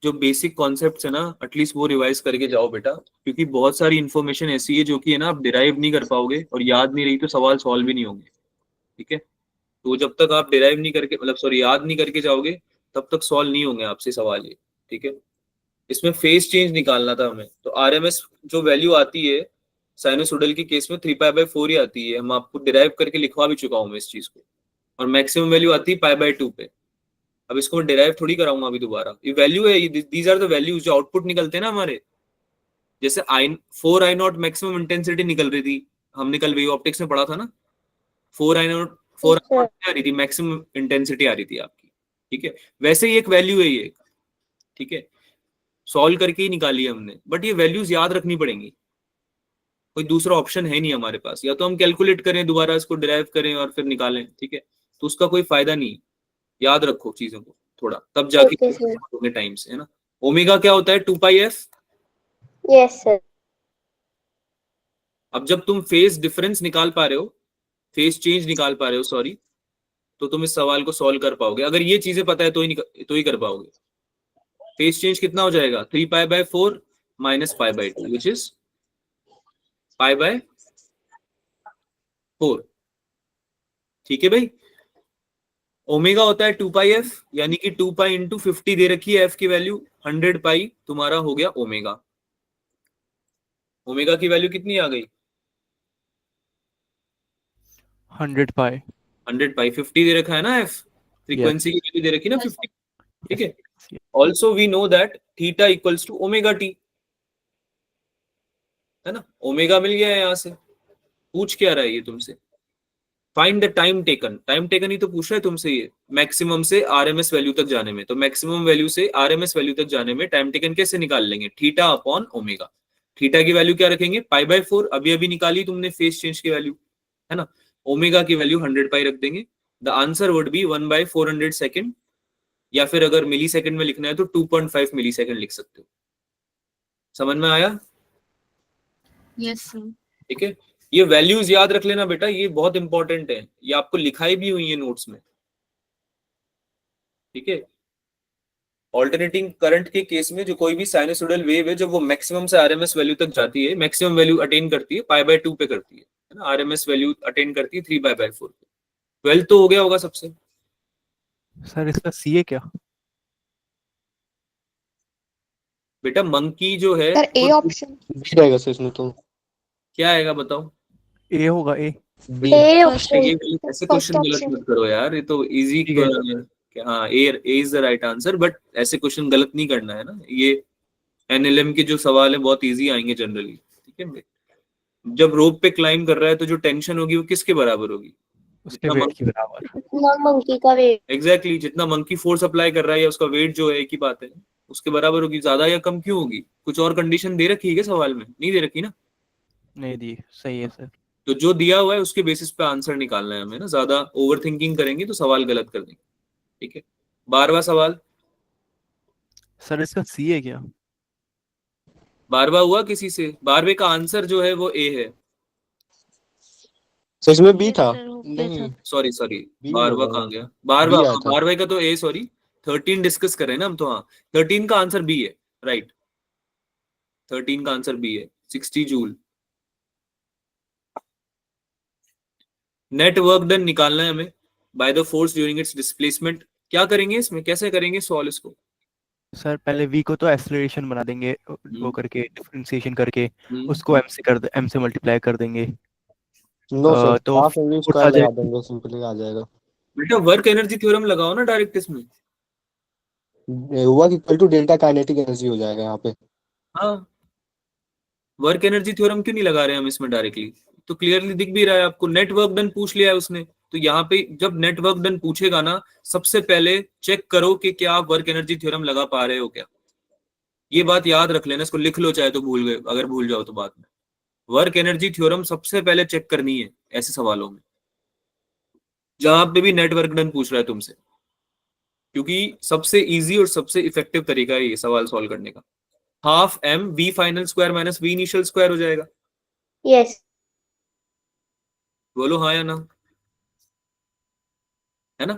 जो बेसिक कॉन्सेप्ट्स है ना, एटलीस्ट वो रिवाइज करके जाओ बेटा, क्योंकि बहुत सारी इंफॉर्मेशन ऐसी है जो कि है ना आप डिराइव नहीं कर पाओगे, और याद नहीं रही तो सवाल सॉल्व भी नहीं होंगे। ठीक है, तो जब तक आप डिराइव नहीं करके, मतलब सॉरी, याद नहीं करके जाओगे, तब तक सॉल्व नहीं होंगे आपसे सवाल ये। ठीक है, इसमें फेज चेंज निकालना था हमें, तो RMS जो वैल्यू आती है साइनोसॉइडल के केस में 3π/4 ही आती है, हम आपको डिराइव करके लिखवा भी चुका हूँ मैं इस चीज को। और मैक्सिमम वैल्यू आती है π/2 पे। अब इसको मैं डिराइव थोड़ी कराऊंगा अभी दोबारा, ये वैल्यू है, दीज आर द वैल्यूज जो आउटपुट निकलते हैं ना हमारे। जैसे I0 मैक्सिमम इंटेंसिटी निकल रही थी, हमने कल वेव ऑप्टिक्स में पढ़ा था ना, 4 Yes, sir. आ रही थी, मैक्सिमम इंटेंसिटी आ रही थी आपकी। ठीक है, वैसे ही एक वैल्यू है ये। ठीक है, सॉल्व करके ही निकाली है हमने, बट ये वैल्यूज याद रखनी पड़ेंगी, कोई दूसरा ऑप्शन है नहीं हमारे पास, या तो हम कैलकुलेट करें दोबारा, इसको डिराइव करें और फिर निकालें। ठीक है, तो उसका कोई फायदा नहीं है, याद रखो चीजों को थोड़ा, तब जाके Okay, sir. टाइम से, है ना। ओमेगा क्या होता है? 2πf। Yes, sir. अब जब तुम फेज डिफरेंस निकाल पा रहे हो, फेज चेंज निकाल पा रहे हो, सॉरी, तो तुम इस सवाल को सॉल्व कर पाओगे। अगर ये चीजें पता है तो ही कर पाओगे। फेज चेंज कितना हो जाएगा? 3π/4 - π/2 विच इज π/4। ठीक है भाई, ओमेगा होता है 2πf, यानी कि 2π × 50 दे रखी है f की वैल्यू, 100π तुम्हारा हो गया ओमेगा। ओमेगा की वैल्यू कितनी आ गई? 100π। 100π, 50 दे रखा है ना f, फ्रीक्वेंसी की वैल्यू दे रखी है ना 50। ठीक है, also we know that theta equals to omega t, है ना। ओमेगा मिल गया है यहां से, पूछ क्या रहा है ये तुमसे? Find the time taken, time taken ही तो पूछ रहा है तुमसे ये, मैक्सिमम से RMS वैल्यू तक जाने में। तो मैक्सिमम वैल्यू से RMS वैल्यू तक जाने में टाइम टेकन कैसे निकाल लेंगे? Theta upon omega. थीटा की वैल्यू क्या रखेंगे? π/4, अभी अभी निकाली तुमने फेज चेंज की वैल्यू, है ना। ओमेगा की वैल्यू 100π रख देंगे। The answer would be 1/400 second, या फिर अगर मिली सेकेंड में लिखना है तो 2.5 मिली सेकेंड लिख सकते हो। समझ में आया? Yes sir. ठीक है, ये वैल्यूज याद रख लेना बेटा, ये बहुत इंपॉर्टेंट है, ये आपको लिखाई भी हुई है नोट्स में। ठीक है, ऑल्टरनेटिंग करंट के केस में जो कोई भी साइनसोइडल वेव है, जब वो मैक्सिमम से RMS वैल्यू तक जाती है, मैक्सिमम वैल्यू अटेन करती है π/2 पे करती है ना, RMS वैल्यू अटेन करती है 3π/4 पे। 12 तो हो गया होगा सबसे। सर इसका CA क्या? बेटा मंकी जो है सर ए वो ऑप्शन बी रहेगा सर इसमें तो। क्या आएगा बताओ? A होगा A। B. A first option. ये ऐसे क्वेश्चन गलत ऑप्शन मत करो यार, ये तो इजी। ठीक है। हाँ, A is the right answer, but ऐसे क्वेश्चन गलत नहीं करना है ना। ये NLM के जो सवाल है बहुत इजी आएंगे जनरली। ठीक है, जब रोप पे क्लाइंब कर रहा है तो जो टेंशन होगी वो किसके बराबर होगी? उसके वेट की बराबर। मंकी का वेट. एग्जैक्टली, जितना मंकी फोर्स अप्लाई कर रहा है या उसका वेट जो है, एक ही बात है, उसके बराबर होगी। ज्यादा या कम क्यों होगी? कुछ और कंडीशन दे रखी है क्या सवाल में? नहीं दे रखी ना। नहीं दी, सही है सर। तो जो दिया हुआ है उसके बेसिस पे आंसर निकालना है हमें ना, ज्यादा ओवर थिंकिंग करेंगे तो सवाल गलत कर देंगे। ठीक है, 12वां सवाल। सर इसका CA क्या? 12वां हुआ किसी से? 12वें का आंसर जो है वो ए है। सर इसमें बी था। नहीं सॉरी, बी 12वां होगा। कहाँ गया? बी आया था। 12वें का तो ए, सॉरी 13 डिस्कस कर रहे हैं ना हम तो। हाँ, 13 का आंसर बी है, राइट। 13 का आंसर बी है, 60 जूल। नेट वर्क डन निकालना है हमें by the force during its displacement. क्या करेंगे इसमें, कैसे करेंगे सॉल्व इसको? सर पहले V को तो एक्सेलरेशन बना देंगे, वो करके डिफरेंशिएशन करके हम्म, उसको M से मल्टीप्लाई कर देंगे। नो सर, तो हाफ एम फोर्स स्क्वायर आ लगा जाएगा। देंगे, सिंपली आ जाएगा। बेटा वर्क एनर्जी थ्योरम लगाओ ना डायरेक्ट इसमें। Work equal to delta kinetic energy हो जाएगा यहाँ पे। हाँ, वर्क एनर्जी थ्योरम क्यों नहीं लगा रहे हम इसमें डायरेक्टली? तो क्लियरली दिख भी रहा है आपको, नेटवर्क डन पूछ लिया है उसने। तो यहाँ पे जब नेटवर्क डन पूछेगा ना, सबसे पहले चेक करो कि क्या आप वर्क एनर्जी थ्योरम लगा पा रहे हो क्या। ये बात याद रख लेना, इसको लिख लो चाहे तो भूल गए, अगर भूल जाओ तो बाद में। वर्क एनर्जी थ्योरम सबसे पहले चेक करनी है ऐसे सवालों में, जहां पे भी नेटवर्क डन पूछ रहा है तुमसे। क्योंकि सबसे इजी और सबसे इफेक्टिव तरीका है ये सवाल सॉल्व करने का। Half m v final square minus v initial square हो जाएगा। यस बोलो हाँ या ना, है ना।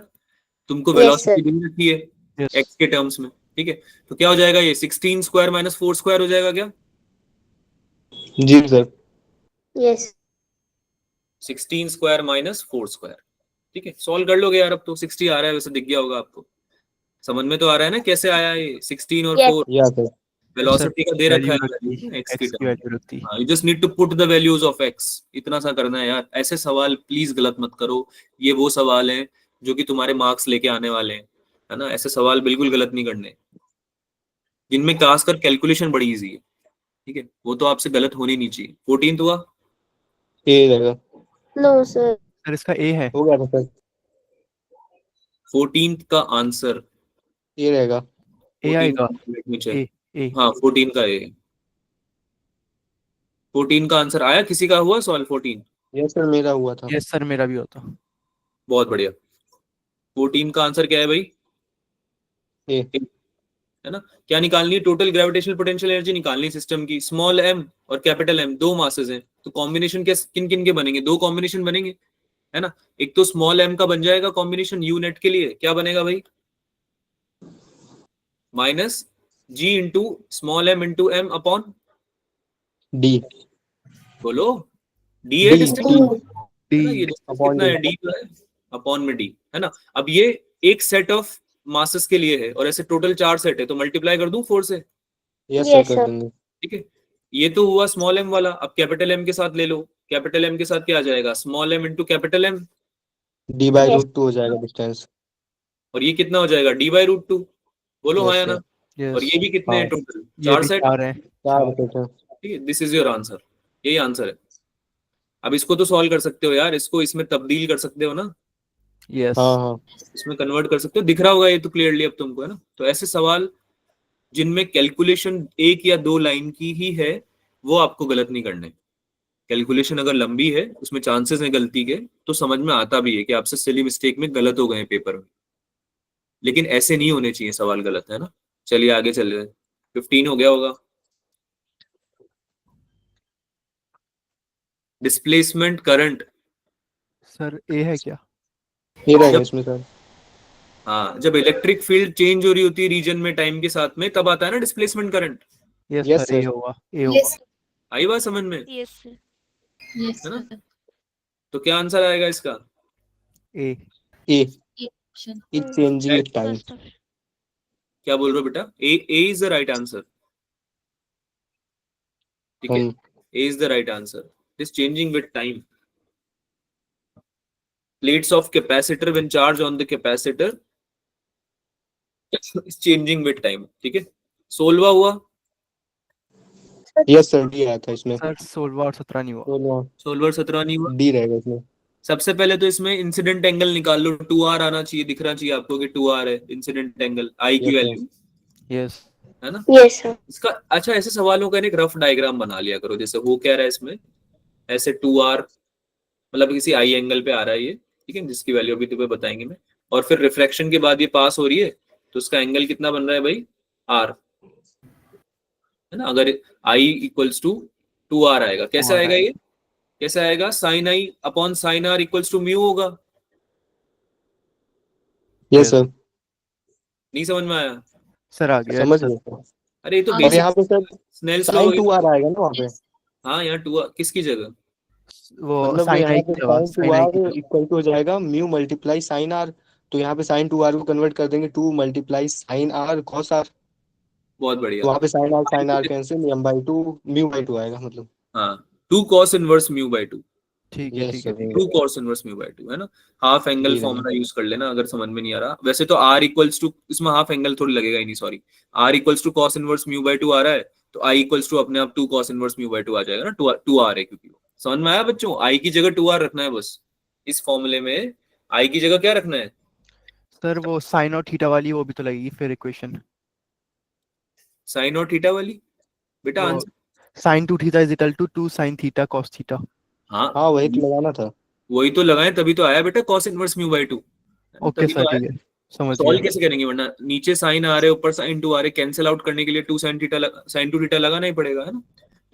तुमको Yes, वेलोसिटी sir. दी रखी है Yes. एक्स के टर्म्स में, ठीक है। तो क्या हो जाएगा ये 16 स्क्वायर माइनस 4 स्क्वायर हो जाएगा क्या? जी sir. Yes 16 square minus 4 square, ठीक है। सॉल्व कर लोगे यार, अब तो 60 आ रहा है, वैसे दिख गया होगा आपको। समझ में तो आ रहा है ना कैसे आया ये 16 और Yes. 4 या सर। वेलोसिटी का दे रखा वैल्यू है एक्स एक्स की की टर्म। वैल्यू रखती। हाँ, you just need to put the values of x, इतना सा करना है यार। ऐसे सवाल प्लीज गलत मत करो, ये वो सवाल हैं जो कि तुम्हारे मार्क्स लेके आने वाले हैं, है ना। ऐसे सवाल बिल्कुल गलत नहीं करने, जिनमें खासकर कैलकुलेशन बड़ी इजी है, ठीक है। वो तो आपसे गलत होनी नहीं चाहिए। 14 हुआ, ए रहेगा। नो सर सर इसका ए है। हो गया था सर। 14 का आंसर ए रहेगा। 14 आएगा। let me check। ए हाँ 14 का ए, 14 का आंसर आया। किसी का हुआ सॉल्व 14? यस सर, मेरा हुआ था। यस सर मेरा भी होता। बहुत बढ़िया। 14 का आंसर क्या है भाई? ए। है ना। क्या निकालनी है? टोटल ग्रेविटेशनल पोटेंशियल एनर्जी निकालनी सिस्टम की। स्मॉल एम और कैपिटल एम दो मासेस हैं, तो कॉम्बिनेशन के किन किन के बनेंगे? दो कॉम्बिनेशन बनेंगे, है ना। एक तो स्मॉल एम का बन जाएगा कॉम्बिनेशन यू नेट के लिए, क्या बनेगा भाई? Minus G into small M into M upon D. बोलो डी है डी। डिस्टेंस, है ना। ये डिस्टेंस Upon कितना D. है? डी का है, अपॉन में डी, है ना। अब ये एक सेट ऑफ मासेस के लिए है और ऐसे टोटल 4 सेट है, तो मल्टीप्लाई कर दूं 4 से, यस Yes, सर कर sir. देंगे। ठीक है। ये तो हुआ स्मॉल एम वाला। अब कैपिटल एम के साथ ले लो। कैपिटल एम के साथ क्या आ जाएगा? Small M into capital m, D by Yes. Root 2 हो जाएगा डिस्टेंस। और ये कितना हो जाएगा? D by root 2। बोलो हाँ यस या ना। सर। और ये भी कितने हैं हाँ। टोटल? ये 4 भी सेट, 4 है। 4 सर। ठीक है। दिस इज योर आंसर, यही आंसर है। अब इसको तो सॉल्व कर सकते हो यार, इसको इसमें तब्दील कर सकते हो ना, यस हाँ हाँ। इसमें कन्वर्ट कर सकते हो। दिख रहा होगा ये तो क्लियरली अब तुमको, है ना। तो ऐसे सवाल जिनमें कैलकुलेशन एक या दो लाइन की ही है, वो आपको गलत नहीं करने। कैलकुलेशन अगर लंबी है, उसमें चांसेस हैं गलती के, तो समझ में आता भी है कि आपसे सिली मिस्टेक में गलत हो गए पेपर में, लेकिन ऐसे नहीं होने चाहिए सवाल गलत, है ना। चलिए आगे चल रहे हैं। 15 हो गया होगा। Displacement current. सर ए है क्या? ये रहेगा जब इसमें सर। हाँ, जब इलेक्ट्रिक फील्ड चेंज हो रही होती है रीजन में टाइम के साथ में, तब आता है ना displacement current. Yes Yes, sir A sir. होगा, ए होगा। आई बात समझ में, यस सर Yes, है ना? sir. तो क्या आंसर आएगा इसका? A A Option. Is changing with time. क्या बोल रहे हो बेटा? A is the right answer, ठीक है। A is the right answer. It is changing with time. Plates of capacitor when charged on the capacitor is changing with time, ठीक है। 16वां हुआ। यस सर, डी आया था इसमें। सर 16 और 17 नहीं हुआ। 16 और 17 नहीं हुआ। डी रहेगा इसमें। सबसे पहले तो इसमें इंसिडेंट एंगल निकाल लो। 2r आना चाहिए, दिखना चाहिए आपको कि 2r है इंसिडेंट एंगल, आई की Yes, sir. वैल्यू, यस है ना। यस सर इसका अच्छा, ऐसे सवालों का एक रफ डायग्राम बना लिया करो। जैसे वो कह रहा है इसमें ऐसे 2r, मतलब किसी आई एंगल पे आ रहा है ये, ठीक है, जिसकी वैल्यू अभी तुम्हें बताएंगे मैं। और फिर रिफ्रैक्शन के बाद ये पास हो रही है, तो उसका एंगल कितना बन रहा है भाई? r, है ना। अगर i इक्वल्स टू 2r आएगा, कैसे 2r आएगा ये? कैसे आएगा? Sine i upon sine r equals to mu होगा। यस सर, नहीं समझ में आया? सर आ गया समझ सर। गए सर। अरे ये तो और और बेसिक यहाँ पे sir Snell's law sign 2r आएगा ना वहाँ पे। हाँ, यहाँ 2r किसकी जगह? वो मतलब साइन यहाँ आई पे की जगह, साइन साइन आई की 2r जगह। इक्वल टू हो जाएगा म्यू मल्टीप्लाई साइन r। तो यहाँ पे साइन 2r को कन्वर्ट कर देंगे 2 multiply sine r cos r। बहुत तो बढ़िया। वहाँ पे sine r cancel, m/2 mu by 2 आएगा मतलब। हाँ, 2 cos इनवर्स म्यू बाई 2, ठीक है यस ठीक है सर। ठीक 2 cos इनवर्स म्यू बाई 2, है ना। हाफ एंगल जी फॉर्मूला रहेगा। यूज कर लेना अगर समझ में नहीं आ रहा। वैसे तो r इक्वल्स टू, इसमें हाफ एंगल थोड़ी लगेगा ही नहीं, sorry. r equals to cos inverse mu by 2 आ रहा है, तो i इक्वल्स टू अपने आप 2 cos इनवर्स म्यू बाई 2 आ जाएगा ना। 2r है क्योंकि वो। समझ में आया बच्चों? i की जगह 2r रखना है बस। इस फॉर्मूले में i की जगह क्या रखना है? सर वो साइन और थीटा वाली वो भी तो लगेगी फिर इक्वेशन। साइन और थीटा वाली बेटा वो answer. Sine 2 theta is equal to 2 sine theta cos theta. हाँ, हाँ वही तो लगाना था। वही तो लगाए, तभी तो आया बेटा cos inverse mu by 2। Okay तभी सर तो आया। ठीक है। समझ सॉल्व गया। कैसे करेंगे, वरना नीचे साइन आ रहे ऊपर साइन 2 आ रहे, कैंसिल आउट करने के लिए 2 sin थीटा sin 2 थीटा लगाना ही पड़ेगा, है ना।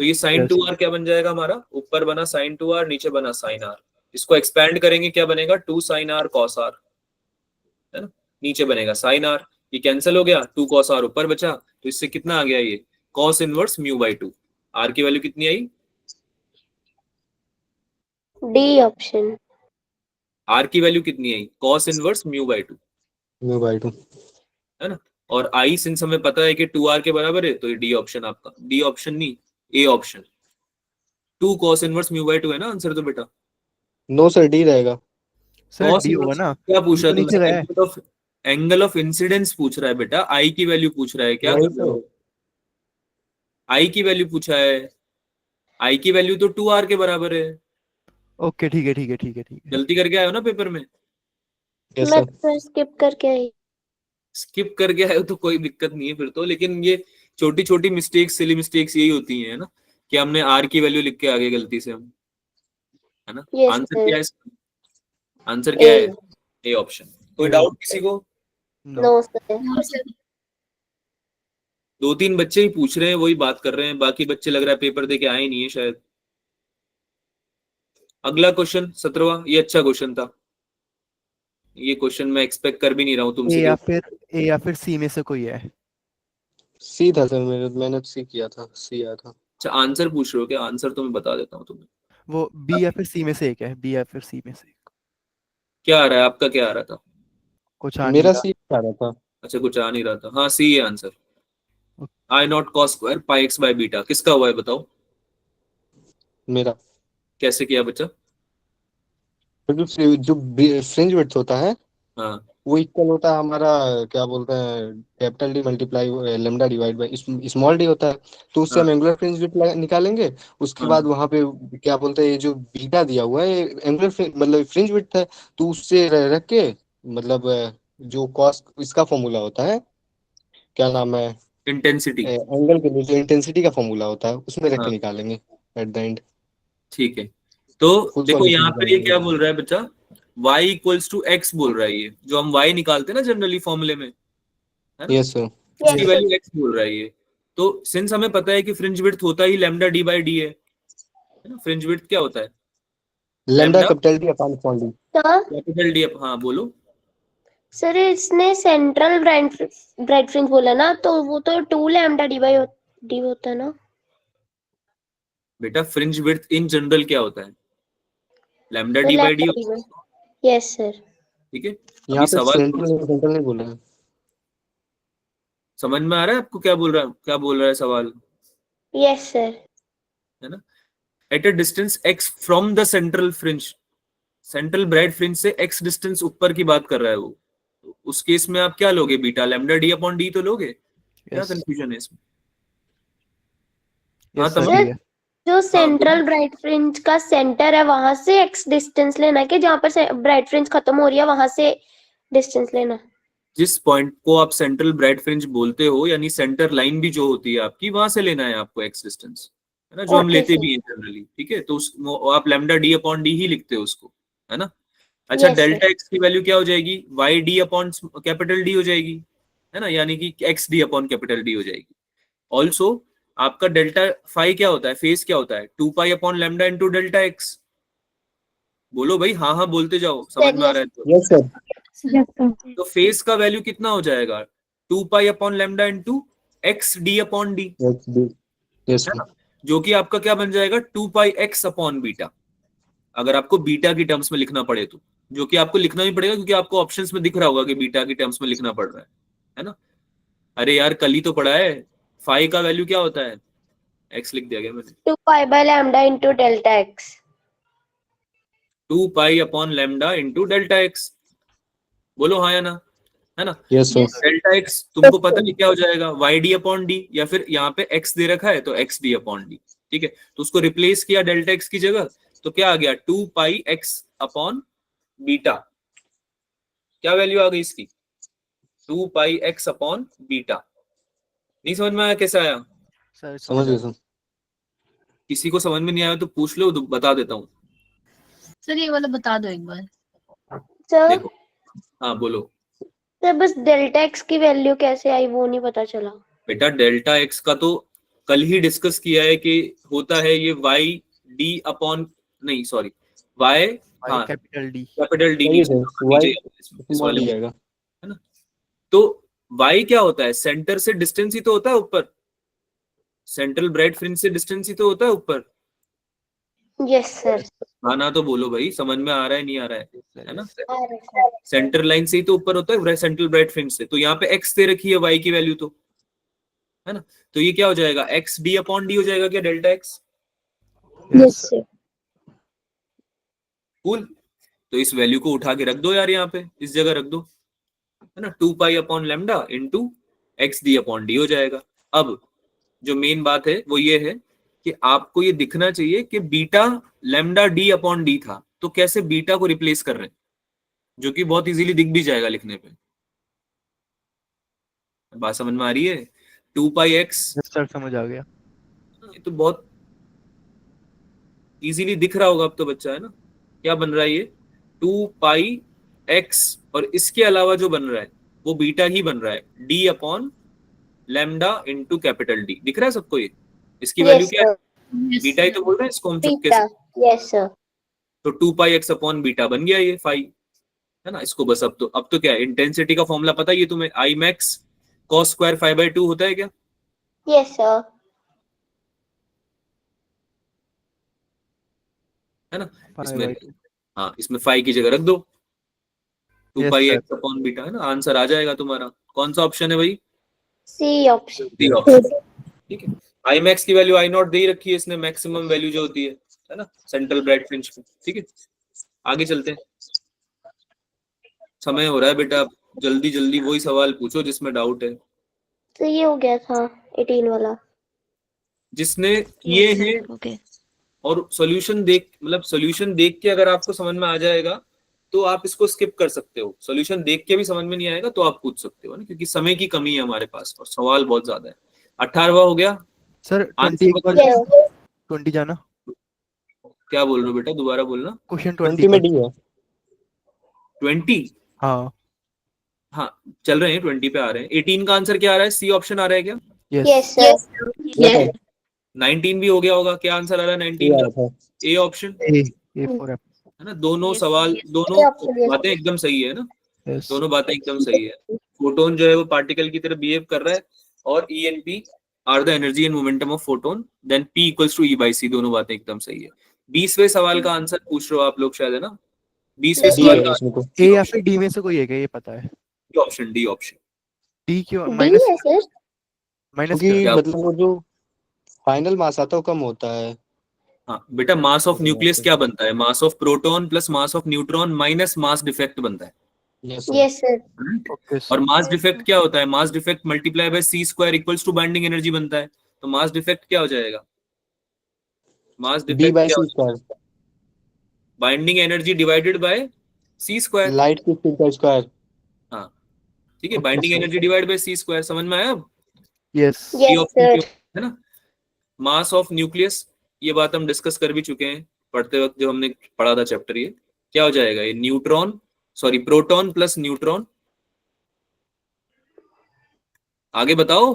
तो ये sin Yes. 2r क्या बन जाएगा हमारा, ऊपर बना sin 2r नीचे बना sin r, इसको एक्सपैंड करेंगे क्या बनेगा 2 sin r cos r, है ना। नीचे बनेगा sin r, ये कैंसिल हो गया, 2 cos r ऊपर बचा, तो इससे कितना आ गया ये cos inverse mu by 2। r की वैल्यू कितनी आई, डी ऑप्शन। r की वैल्यू कितनी आई cos inverse mu by 2, mu by 2। है ना। और आई सिंस हमें पता है कि 2r के बराबर है, तो ये डी ऑप्शन आपका, डी ऑप्शन नहीं A option, 2 cos inverse mu by 2 है ना आंसर तो बेटा। नो सर, डी रहेगा। सर cos डी होगा इनवर्स ना, क्या पूछ रहा तो है नीचे गया है। तुमसे, एंगल ऑफ इंसिडेंस पूछ रहा है बेटा, आई की वैल्यू पूछ रहा है, क्या वही कर रहे तो। हो, आई की वैल्यू पूछा है, आई की वैल्यू तो 2r के बराबर है, ओके ठीक है ठीक है ठीक है ठीक है। गलती करके आए हो ना पेपर में, यस मैं सर। तो स्किप करके आई। स्किप करके आए हो तो कोई दिक्कत नहीं है फिर तो, लेकिन ये छोटी छोटी मिस्टेक्स सिली मिस्टेक्स यही होती हैं, है ना, कि हमने आर की वैल्यू लिख के आगे गलती से हम, है ना। Yes, answer sir. क्या है इसका? आंसर क्या है, A. A option. कोई A डाउट किसी को, no no sir. No, sir. 2-3 बच्चे ही पूछ रहे हैं, वही बात कर रहे हैं, बाकी बच्चे लग रहा है पेपर दे के आए नहीं है शायद। अगला क्वेश्चन 17वां, ये अच्छा क्वेश्चन था, ये क्वेश्चन मैं एक्सपेक्ट कर भी नहीं रहा हूँ ए तुमसे या कि फिर ए या फिर सी में से कोई है। सी था सर, मैंने सी किया था, सी आया था। अच्छा आंसर पूछ रहे हो क्या, आंसर तो मैं बता देता हूँ तुम्हें। वो बी या फिर सी में से एक है, बी या फिर सी में से एक। क्या आ रहा है आपका, क्या आ रहा था, कुछ आ नहीं मेरा रहा। सी आ रहा था। अच्छा कुछ आ नहीं रहा था, हाँ सी है answer, I not cos square pi x by beta, किसका हुआ है बताओ, मेरा कैसे किया बच्चा। जो फ्रिंज विड्थ होता है हाँ वो इक्वल होता है हमारा, क्या बोलते हैं, capital D multiply lambda divide by small D होता है। तो उससे हाँ हम एंगुलर फ्रिंज विड्थ निकालेंगे। उसके हाँ बाद वहां पे क्या बोलते हैं, ये जो बीटा दिया हुआ है एंगुलर मतलब फ्रिंज विड्थ है। तो उससे रख के मतलब जो कॉस इसका फॉर्मूला होता है, क्या नाम है, इंटेंसिटी, एंगल के लिए जो इंटेंसिटी का फॉर्मूला होता है उसमें रख के हाँ निकालेंगे एट द एंड। ठीक है। तो फुल देखो सॉल्यूशन यहाँ पर ये क्या निकालेंगे। बोल रहा है बच्चा, y इक्वल्स टू x बोल रहा है, ये जो हम y निकालते हैं ना जनरली फॉर्मूले में, है ना, यस सर। उसकी Yes, वैल्यू x बोल रहा है ये। तो सिंस हमें पता है कि फ्रिंज विड्थ होता ही लैम्डा डी बाई डी है ना, फ्रिंज विड्थ क्या होता है, lambda lambda capital D upon small D. Sir. Capital D, हाँ बोलो। सर इसने सेंट्रल ब्राइट फ्रिंज बोला ना, तो वो तो 2 लैम्डा डी होता है ना। बेटा फ्रिंज विड्थ इन जनरल क्या होता है, लैम्डा तो D by D, lambda D. Yes sir. ठीक है। यहाँ अभी पे सवाल सेंट्रल नहीं बोला है। समझ में आ रहा है आपको, क्या बोल रहा है, क्या बोल रहा है सवाल, यस सर। है ना। At a distance x from the central fringe, central bright fringe से x डिस्टेंस ऊपर की बात कर रहा है वो, तो उस केस में आप क्या लोगे, beta lambda D upon D तो लोगे, क्या यस कंफ्यूजन है इसमें। हाँ यस सर तमाम, ठीक है। जो सेंट्रल बोलो। ब्राइट फ्रिंज का सेंटर है वहां से एक्स डिस्टेंस लेना है, कि जहां पर ब्राइट फ्रिंज खत्म हो रही है वहां से डिस्टेंस लेना है। जिस पॉइंट को आप सेंट्रल ब्राइट फ्रिंज बोलते हो, यानी सेंटर लाइन भी जो होती है आपकी, वहां से लेना है आपको x डिस्टेंस, है ना, जो हम Okay, लेते sir. भी हैं जनरली, ठीक है। तो आप लैम्डा डी अपॉन डी ही लिखते हो उसको, है ना। अच्छा Yes, sir. डेल्टा एक्स की वैल्यू क्या हो जाएगी, y D upon capital D हो जाएगी, है ना, यानी कि x D upon capital D हो जाएगी। ऑल्सो आपका डेल्टा फाई क्या होता है, फेस क्या होता है, 2 pi upon lambda into delta x. बोलो भाई, हाँ हाँ बोलते जाओ, समझ में आ रहा है तो। Yes sir. Yes, sir. तो फेस का वैल्यू कितना हो जाएगा, 2 pi upon lambda into x D upon D, yes है ना, जो कि आपका क्या बन जाएगा 2 पाई एक्स अपॉन बीटा, अगर आपको बीटा की टर्म्स में लिखना पड़े तो, जो कि आपको लिखना भी पड़ेगा क्योंकि आपको ऑप्शंस में दिख रहा होगा कि बीटा की टर्म्स में लिखना पड़ रहा है ना। अरे यार कल ही तो पढ़ा है, फाई का वैल्यू क्या होता है, एक्स लिख दिया गया मैंने, 2 pi by lambda into delta x. 2 pi upon lambda into delta x, बोलो हाँ या ना, है ना। Yes sir. डेल्टा एक्स तुमको पता नहीं क्या हो जाएगा, वाई डी अपॉन डी, या फिर यहाँ पे एक्स दे रखा है तो एक्स डी अपॉन डी, ठीक है। तो उसको रिप्लेस किया डेल्टा एक्स की जगह, तो क्या आ गया 2 पाई एक्स अपॉन बीटा, क्या वैल्यू आ गई इसकी, 2 पाई एक्स अपॉन बीटा। नहीं समझ में आया, कैसे आया, सर समझ गए सर। किसी को समझ में नहीं आया तो पूछ लो, तो बता देता हूँ। सर ये वाला बता दो एक बार। सर देखो हाँ बोलो, तो बस डेल्टा एक्स की वैल्यू कैसे आई वो नहीं पता चला। बेटा डेल्टा एक्स का तो कल ही डिस्कस किया है कि होता है ये वाई डी अपॉन, नहीं सॉरी, वाई, हाँ कैपिटल डी। कैपिटल डी सही नीचे है, नीचे इस स्मॉल वाले डी में, आएगा। है ना। तो वाई क्या होता है, सेंटर से डिस्टेंस ही तो होता है ऊपर, सेंट्रल ब्राइट फ्रिंज से डिस्टेंस ही तो होता है ऊपर। Yes sir. हाँ ना तो बोलो भाई, समझ में आ रहा है नहीं आ रहा है ना। आ रहा है। सेंटर लाइन से ही तो ऊपर होता है सेंट्रल ब्राइट फ्रिंज से, तो यहाँ पे एक्स दे रखी है वाई की वैल्यू तो, है ना। तो ये क्या हो जाएगा, एक्स डी अपॉन डी हो जाएगा क्या, delta x. Yes sir. Cool. तो इस वैल्यू को उठा के रख दो यार, यहाँ पे इस जगह रख दो, है ना। 2 pi upon lambda into x D upon D हो जाएगा। अब जो मेन बात है वो ये है कि आपको ये दिखना चाहिए कि beta lambda D upon D था, तो कैसे बीटा को रिप्लेस कर रहे हैं, जो कि बहुत इजीली दिख भी जाएगा लिखने पे। बात समझ में आ रही है। 2 पाई एक्स, सर समझ आ गया। ये तो बहुत इजीली दिख रहा होगा अब तो बच्चा, है ना। क्या बन रहा है ये, 2 पाई एक्स, और इसके अलावा जो बन रहा है वो बीटा ही बन रहा है, D upon lambda into capital D. दिख रहा है सबको ये, इसकी वैल्यू यस क्या है, Yes, बीटा ही sir. तो बोल रहे हैं इसको हम चुपके बीटा। से। Yes sir. तो 2 पाई एक्स अपॉन बीटा बन गया ये फाई, है ना। इसको बस अब तो क्या है, इंटेंसिटी का फॉर्मूला पता है ये तुम्हें, आई मैक्स कॉस स्क्वायर 5/2 होता है क्या। Yes sir. है ना। Pi इसमें by 2. हाँ, इसमें फाई की जगह रख दो 2 Yes, पाई sir. एक्स अपॉन बीटा, है ना। आंसर आ जाएगा तुम्हारा। कौन सा ऑप्शन है भाई, सी ऑप्शन। D option. ठीक है, आई मैक्स की वैल्यू आई नॉट दे ही रखी है इसने, मैक्सिमम वैल्यू जो होती है ना, सेंट्रल ब्राइट फ्रिंज पे। ठीक है, आगे चलते हैं, समय हो रहा है बेटा, जल्दी जल्दी वही सवाल पूछो जिसमें डाउट है। तो ये हो गया था 18 वाला। जिसने किए Yes, sir. हैं Okay. और सॉल्यूशन देख, मतलब सॉल्यूशन देख के अगर आपको समझ में आ जाएगा तो आप इसको स्किप कर सकते हो। सॉल्यूशन देख के भी समझ में नहीं आएगा तो आप पूछ सकते हो ना, क्योंकि समय की कमी है हमारे पास और सवाल बहुत ज्यादा है। 18वां हो गया। सर आंसर 20 एक बार बताओ। Yes. 20 जाना। क्या बोल रहे हो बेटा, दोबारा बोलना। क्वेश्चन 20 20 में का। डी है। 20, हाँ। हाँ चल रहे हैं 20 पे आ रहे हैं। 18 का आंसर क्या आ रहा है, सी ऑप्शन आ रहा है क्या। यस। Yes sir. Yes. 19 भी हो गया होगा, क्या आंसर आ रहा है 19 आया का, था। A option, A for Apple. है ना। दोनों Yes, सवाल, yes. दोनों option, yes. बातें एकदम सही है ना, यस। दोनों बातें एकदम सही है। फोटोन जो है वो पार्टिकल की तरह बिहेव कर रहा है, और E and P are the energy and momentum of photon, then P equals to E by C, दोनों बातें एकदम सही है। 20वें सवाल का आंसर पूछ रहे हो आप लोग शायद, है ना। 20वें Yes. डी सवाल है का इसमें तो। ए या फिर डी में से कोई है क्या, ये पता है। Option, D option. डी क्यों, D माइनस है सर। माइनस क्योंकि क्या? मतलब वो जो फाइनल मास आता है वो कम होता है। हाँ बेटा, मास ऑफ न्यूक्लियस क्या बनता है, mass of proton plus mass of neutron minus mass defect बनता है। Yes Yes sir. ओके और मास डिफेक्ट क्या होता है, mass defect multiply by C square equals to binding energy बनता है। तो मास डिफेक्ट क्या हो जाएगा, मास डी डिफेक्ट बाई क्या, C square, binding energy divided by C square. Light की स्पीड का स्क्वायर। हाँ ठीक है, Okay, binding sir. Energy divide by C square, समझ में आया अब। यस। ये Yes ऑप्शन sir. क्यों, है ना। मास ऑफ न्यूक्लियस, ये बात हम डिस्कस कर भी चुके हैं पढ़ते वक्त, जो हमने पढ़ा था चैप्टर। ये क्या हो जाएगा, ये neutron, sorry proton plus neutron, आगे बताओ,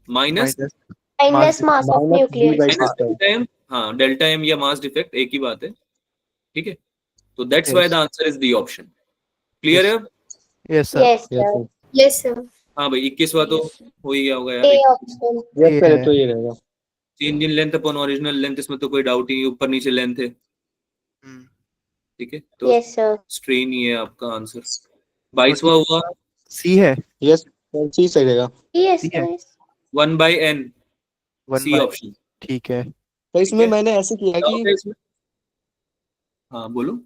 minus minus Minus mass of minus D nucleus. By c square. Delta m, हाँ डेल्टा एम या मास डिफेक्ट एक ही बात है। ठीक है, तो that's why the answer is the option. Clear है अब? Yes sir. Yes sir. Yes Yes, sir. हाँ भाई, 21वां तो हो ही गया होगा यार। A option. यस सर, तो ये रहेगा। Change in length upon original length, इसमें तो कोई डाउट ही नहीं, ऊपर नीचे लेंथ है। ठीक है, तो Yes sir. स्ट्रेन ही है आपका आंसर। 22वां हुआ, सी है। यस सर, सी सही रहेगा। Yes ठीक है। sir. 1/n, 1 सी बाय, ऑप्शन। ठीक है। तो इसमें ठीक है। मैंने ऐसे किया डाउट है कि इसमें? हाँ बोलो।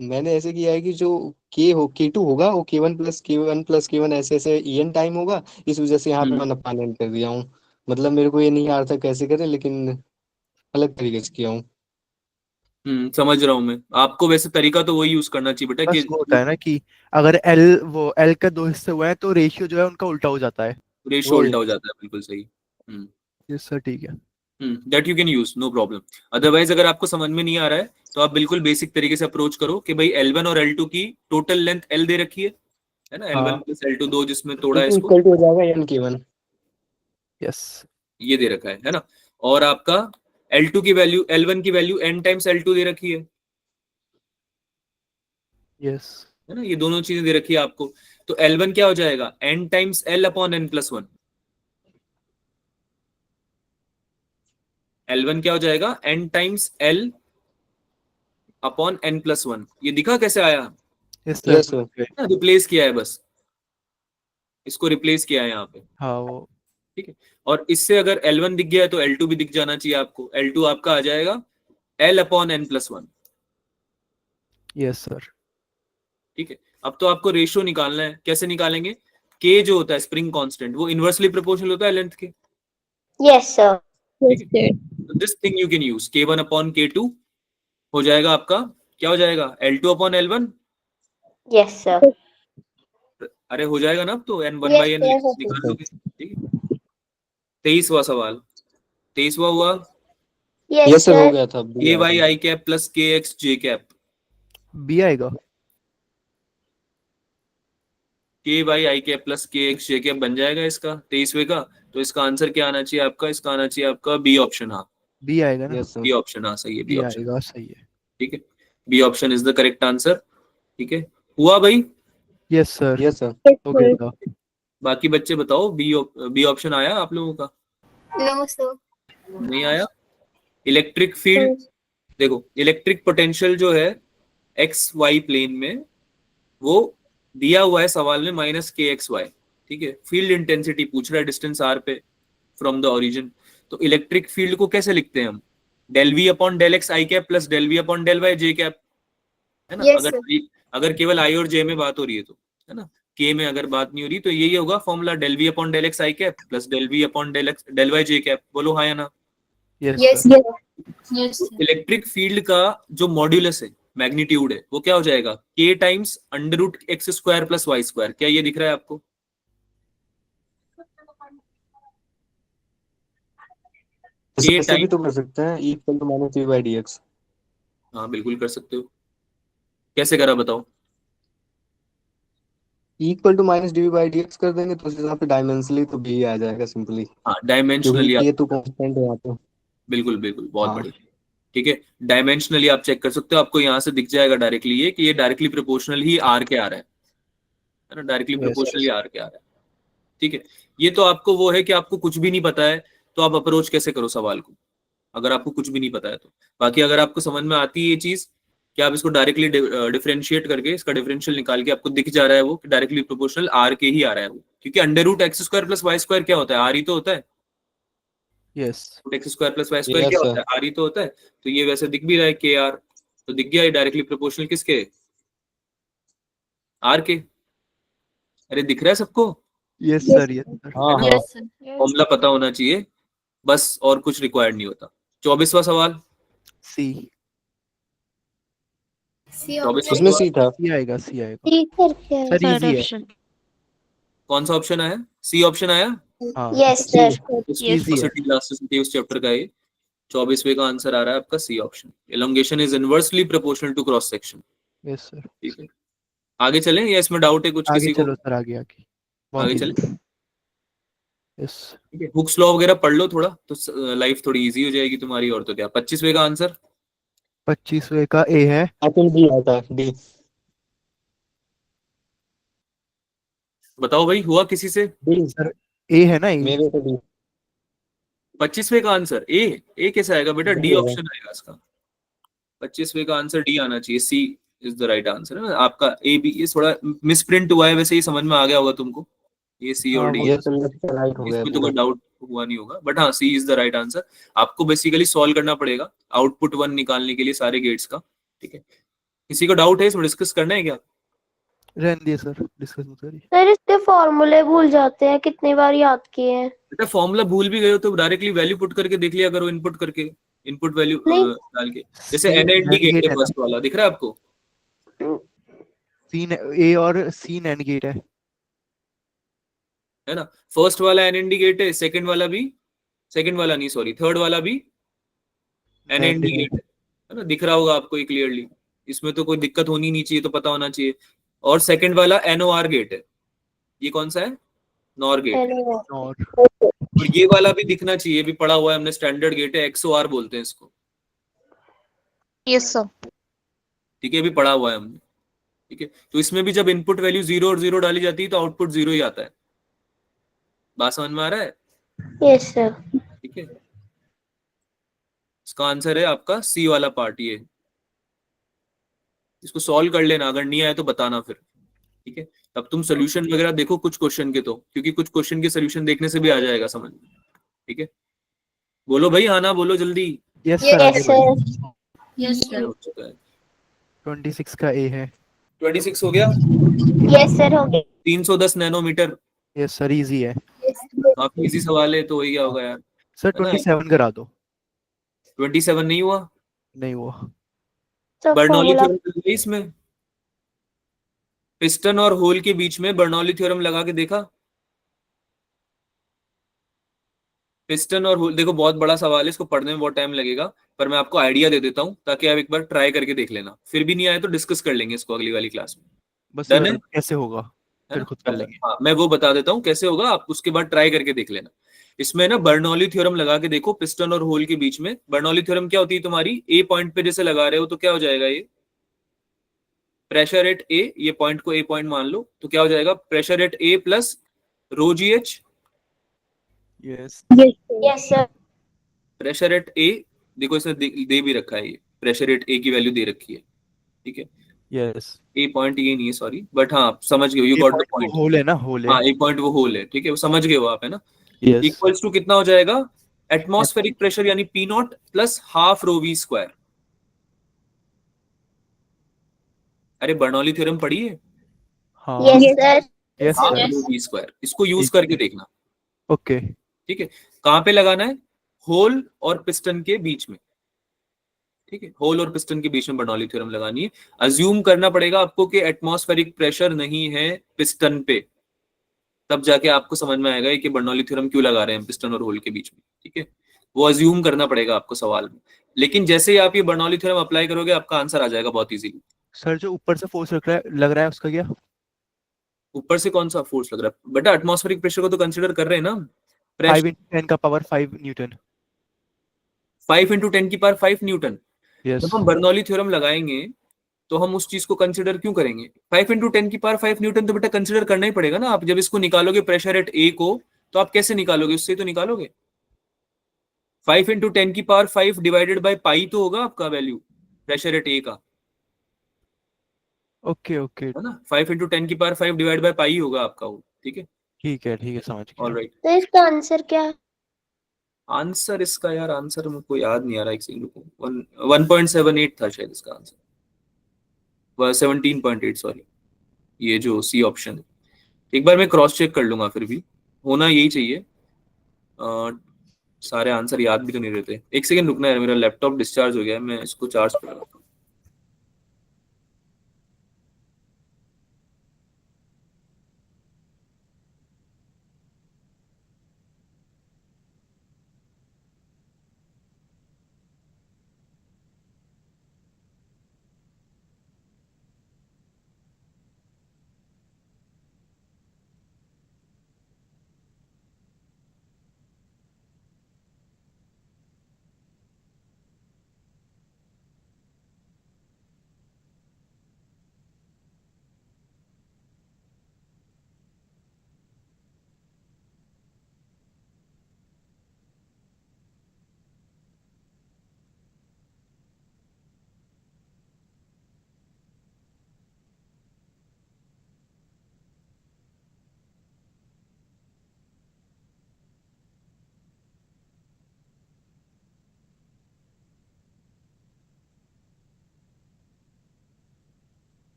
मैंने ऐसे किया है कि जो के हो K2 होगा वो K1 ऐसे ऐसे EN टाइम होगा, इस वजह से यहाँ पे मैंने अपान कर दिया हूँ। मतलब मेरे को ये नहीं आ रहा था कैसे करें, लेकिन अलग तरीके से किया हूँ। समझ रहा हूँ मैं। आपको वैसे तरीका तो वही यूज करना चाहिए बेटा बस कि वो होता है ना कि अगर एल का 2 हिस्से हुए हैं तो रेशियो जो है उनका उल्टा हो जाता है। रेशियो वही। उल्टा हो जाता है, बिल्कुल सही। यस सर, ठीक है। That you can use, no problem. Otherwise अगर आपको समझ में नहीं आ रहा है तो आप बिल्कुल बेसिक तरीके से अप्रोच करो कि भाई L1 और L2 की टोटल लेंथ L दे रखी है, है ना, हाँ। L1 प्लस L2 दो जिसमें तोड़ा है इसको, इक्वल टू हो जाएगा n k1। यस ये दे रखा है ना। और आपका L2 की वैल्यू, L1 की वैल्यू n टाइम्स L2 दे रखी यस है ना, ये दोनों चीजें दे रखी है आपको। तो L1 क्या हो जाएगा, n times L upon n plus 1। L1 क्या हो जाएगा, n times L upon n plus 1। ये दिखा कैसे आया, yes yes sir. Sir. Replace किया है, बस इसको रिप्लेस किया है यहाँ पे, हाँ वो ठीक है। और इससे अगर L1 दिख गया है तो L2 भी दिख जाना चाहिए आपको। L2 आपका आ जाएगा L upon n plus 1, yes sir. ठीक है। अब तो आपको रेशियो निकालना है, कैसे निकालेंगे, K जो होता है स्प्रिंग कांस्टेंट, वो इनवर्सली प्रोपोर्शनल होता है लेंथ के, यस सर। ठीक है। तो this thing you can use, K1 upon K2 हो जाएगा आपका, क्या हो जाएगा, L2 upon L1। Yes sir. अरे हो जाएगा ना, अब तो n 1 yes by n sir. निकाल लोगे, ठीक है। 23वां सवाल, 23वां हुआ, यस यस सर हो सर। गया था, अभी K आया y था। I cap plus K x J cap, B आएगा। K y I cap plus K x J cap बन जाएगा इसका 23वें का। तो इसका आंसर क्या आना चाहिए आपका, इसका आना चाहिए आपका बी ऑप्शन। हाँ, बी आएगा ना। Yes sir. बी ऑप्शन, हाँ सही है, बी बी ऑप्शन, आएगा, सही है। ठीक है। B option is the correct answer, ठीक है। हुआ भाई, यस सर। Yes sir. हो गया था। बाकी बच्चे बताओ, बी ऑप्शन आया आप लोगों का, No, sir. नहीं आया। इलेक्ट्रिक फील्ड, देखो इलेक्ट्रिक पोटेंशियल जो है एक्स वाई प्लेन में, वो दिया हुआ है सवाल में माइनस के एक्स वाई, ठीक है। फील्ड इंटेंसिटी पूछ रहा है डिस्टेंस आर पे फ्रॉम द ओरिजिन। तो इलेक्ट्रिक फील्ड को कैसे लिखते हैं हम, del v upon del x i cap plus del v upon del y j cap, है ना। Yes, अगर sir. अगर केवल आई और जे में बात हो रही है तो, है ना, के में अगर बात नहीं हो रही तो यही होगा formula, del v upon del x i cap plus del v upon del x del y j cap. बोलो हाँ या ना। Yes Yes, sir. sir. Yes, sir. Electric field का जो मॉड्यूलस है, मैग्नीट्यूड है, वो क्या हो जाएगा, k times under root x square plus y square. क्या ये दिख रहा है आपको, इसे के ऐसे भी टाइम, तो कर सकते हैं, equal to minus v by d x. हाँ बिल्कुल कर सकते हो, कैसे करा बताओ। Equal to minus d v by d x कर देंगे तो उस हिसाब से डायमेंशनली तो बी आ जाएगा सिंपली, हाँ क्योंकि डायमेंशनली आप, के तो कांस्टेंट है यहाँ पे। बिल्कुल बिल्कुल, बहुत हाँ। बढ़िया, ठीक है। डायमेंशनली आप चेक कर सकते हो, आपको यहाँ से दिख जाएगा डायरेक्टली ये कि ये डायरेक्टली प्रोपोर्शनल ही आर के आ रहा है ना, डायरेक्टली Yes. प्रोपोर्शनली आर के आ रहा है, ठीक है। ये तो आपको वो है कि आपको कुछ भी नहीं पता है तो आप अप्रोच कैसे करो सवाल को, अगर आपको कुछ भी नहीं पता है तो। बाकी अगर आपको समझ में आती है ये चीज कि आप इसको डायरेक्टली डिफरेंशिएट करके इसका डिफरेंशियल निकाल के आपको दिख जा रहा है वो कि डायरेक्टली प्रोपोर्शनल आर के ही आ रहा है वो, क्योंकि under root x square plus y square क्या होता है, आर ही तो होता है। Yes x square plus y square क्या यस होता है, आर ही तो होता है। तो ये वैसे दिख भी रहा है के आर, तो दिख गया है डायरेक्टली प्रोपोर्शनल किसके, आर के। अरे दिख रहा है सबको, yes Yes. Sir. Yes sir. हाँ हाँ। Yes, sir. फॉर्मूला पता होना चाहिए बस, और कुछ रिक्वायर्ड नहीं होता। 24वां सवाल, सी। C 24वां option. इसमें सवाल, सी था। सी आएगा, सी आएगा। सी करके सर इजी है। कौन सा ऑप्शन आया, सी ऑप्शन आया, हाँ यस सर। Easy है। उस चैप्टर का ये 24वें का आंसर आ रहा है आपका C option. Elongation is inversely proportional to cross section, yes sir. ठीक है। आगे चलें या इसमें डाउट है कुछ आगे किसी को, चलो सर, आगे आगे। बहुत आगे easy। चलें, यस। ठीक है। हुक्स लॉ वगैरह पढ़ लो थोड़ा तो लाइफ थोड़ी इजी हो जाएगी तुम्हारी। और तो क्या, 25वें का आंसर 25वें का ए है। ऑप्शन डी आया था, डी। बताओ भाई, हुआ किसी से। डी सर ए है ना, ए। मेरे तो डी। 25वें का आंसर ए कैसे आएगा बेटा, डी डी है। ऑप्शन आएगा इसका। 25वें का आंसर डी आना चाहिए, सी इज द राइट आंसर है आपका। ए बी ये थोड़ा मिसप्रिंट हुआ है, वैसे ही समझ में आ गया होगा तुमको, ये सी और हाँ डी, वो ये तो तो लेफ्ट राइट हो गया इसमें तो पूरा। कोई डाउट हुआ नहीं होगा। बट हाँ, सी इज द राइट आंसर। आपको बेसिकली सॉल्व करना पड़ेगा आउटपुट 1 निकालने के लिए सारे गेट्स का, ठीक है। किसी को डाउट है इसमें, डिस्कस करना है क्या। रहने दिए सर, डिस्कस मत करिए। सर इसके फॉर्मूले भूल जाते हैं, कितनी बार याद किए हैं। बेटा फॉर्मूला भूल भी गए हो तो डायरेक्टली वैल्यू पुट करके देख लिया करो, इनपुट करके, इनपुट वैल्यू नहीं। डाल के। जैसे C N and D gate gate है है ना। फर्स्ट वाला, दिख रहा है आपको, सी ए और सी नैंड गेट है ना। फर्स्ट वाला एन एंड डी गेट है, सेकंड वाला भी, सेकंड वाला नहीं सॉरी, थर्ड वाला भी N and NAND D gate है ना। दिख रहा होगा आपको ये क्लियरली, इसमें तो कोई दिक्कत होनी नहीं चाहिए, तो पता होना चाहिए। और सेकंड वाला NOR गेट है, ये कौन सा है? NOR gate. और और ये वाला भी दिखना चाहिए, भी पढ़ा हुआ है हमने, स्टैंडर्ड गेट है, XOR बोलते हैं इसको। Yes sir. ठीक है, भी पढ़ा हुआ है हमने। ठीक है, तो इसमें भी जब इनपुट वैल्यू 0 और 0 डाली जाती है तो आउटपुट 0 ही आता है। बात समझ में आ रहा है? Yes sir. ठीक है, इसका आंसर है आपका सी वाला पार्ट ये। इसको सॉल्व कर लेना, अगर नहीं आया तो बताना फिर। ठीक है, अब तुम सोल्यूशन वगैरह देखो कुछ क्वेश्चन के, तो क्योंकि कुछ क्वेश्चन के सोल्यूशन देखने से भी आ जाएगा समझ में। ठीक है, बोलो भाई, हाँ ना बोलो जल्दी। यस Yes, सर, आगे यस बढ़ो। सर। यस ये सर। हो चुका है। 26 का ए है। 26 हो गया। यस सर हो गया। 310 नैनोमीटर, यस सर, इजी है। काफी इजी सवाल है, तो वही क्या होगा यार, सर है ना? 27 करा दो। 27 नहीं हुआ। नहीं वो। तो बर्नौली फॉर्मूला थ्योरम इसमें, पिस्टन और होल के बीच में बर्नौली थ्योरम लगा के देखा। पिस्टन और होल, देखो बहुत बड़ा सवाल है, इसको पढ़ने में बहुत टाइम लगेगा, पर मैं आपको आइडिया दे देता हूं ताकि आप एक बार ट्राई करके देख लेना, फिर भी नहीं आया तो डिस्कस कर लेंगे इसको अगली वाली क्लास में। बस ये डन बता है? दो कैसे होगा, है फिर ना? खुद कर लेंगे। हाँ, मैं वो बता देता हूँ कैसे होगा, आप उसके बाद ट्राई करके देख लेना। इसमें ना बर्नौली थ्योरम लगा के देखो पिस्टन और होल के बीच में। बर्नौली थ्योरम क्या होती है तुम्हारी, ए पॉइंट पे जैसे लगा रहे हो तो क्या हो जाएगा, ये प्रेशर एट ए, ये पॉइंट को ए पॉइंट मान लो, तो क्या हो जाएगा, pressure at A plus rho G H. Yes. Yes sir. Pressure at A, देखो इसने दे भी रखा है, ये प्रेशर एट ए की वैल्यू दे रखी है। ठीक है, यस, ए पॉइंट ये नहीं है सॉरी, बट हाँ समझ गए, यू ये got the point point. Whole है ना, होल है। हाँ, ए पॉइंट वो होल है, ठीक है, वो समझ गए हो आप, है ना? यस। इक्वल्स टू कितना हो जाएगा, एटमॉस्फेरिक प्रेशर यानी P naught plus half rho v square. अरे बर्नौली थ्योरम पढ़ी है? हाँ। Yes sir. Yes half sir. Rho v square, इसको यूज करके देखना। ओके। ठीक है, कहां पे लगाना है, होल और पिस्टन के बीच में। ठीक है, होल और पिस्टन के बीच में बर्नौली थ्योरम लगानी है। अज्यूम करना पड़ेगा आपको कि एटमॉस्फेरिक प्रेशर नहीं है पिस्टन पे, तब जाके आपको समझ में आएगा कि बर्नौली थ्योरम क्यों लगा रहे हैं पिस्टन और होल के बीच में। ठीक है, वो अज्यूम करना पड़ेगा आपको सवाल में, लेकिन जैसे ही आप ये बर्नौली थ्योरम अप्लाई करोगे आपका आंसर आ जाएगा बहुत इजीली। सर जो ऊपर से फोर्स लग रहा है उसका क्या? ऊपर से कौन सा फोर्स लग रहा है बेटा, एटमॉस्फेरिक प्रेशर को तो कंसिडर कर रहे हैं ना। 5 × 10 का पावर 5 न्यूटन। 5 × 10 की पावर 5 न्यूटन। यस। जब हम बर्नौली थ्योरम लगाएंगे तो हम उस चीज को कंसिडर क्यों करेंगे, 5 × 10 की पावर 5 न्यूटन तो बेटा कंसिडर करना ही पड़ेगा ना। आप जब इसको निकालोगे प्रेशर एट ए को, तो आप कैसे निकालोगे, उससे तो निकालोगे। 5 × 10 की पावर 5 डिवाइडेड बाय पाई तो होगा आपका वैल्यू प्रेशर एट ए का, ओके ओके, है ना? 5 × 10 की पावर 5 डिवाइड बाय पाई होगा आपका वो। ठीक है, ठीक है, समझ गया। ऑलराइट। तो इसका आंसर क्या है? आंसर इसका यार, आंसर मुझको याद नहीं आ रहा, एक सेकंड रुको। 1.78 था शायद इसका आंसर, 17.8 सॉरी, ये जो सी ऑप्शन है। एक बार मैं क्रॉस चेक कर लूंगा, फिर भी होना यही चाहिए। सारे आंसर याद भी तो नहीं रहते। एक सेकंड रुकना है, मेरा लैपटॉप डिस्चार्ज हो गया है, मैं इसको चार्ज पे लगाता हूँ।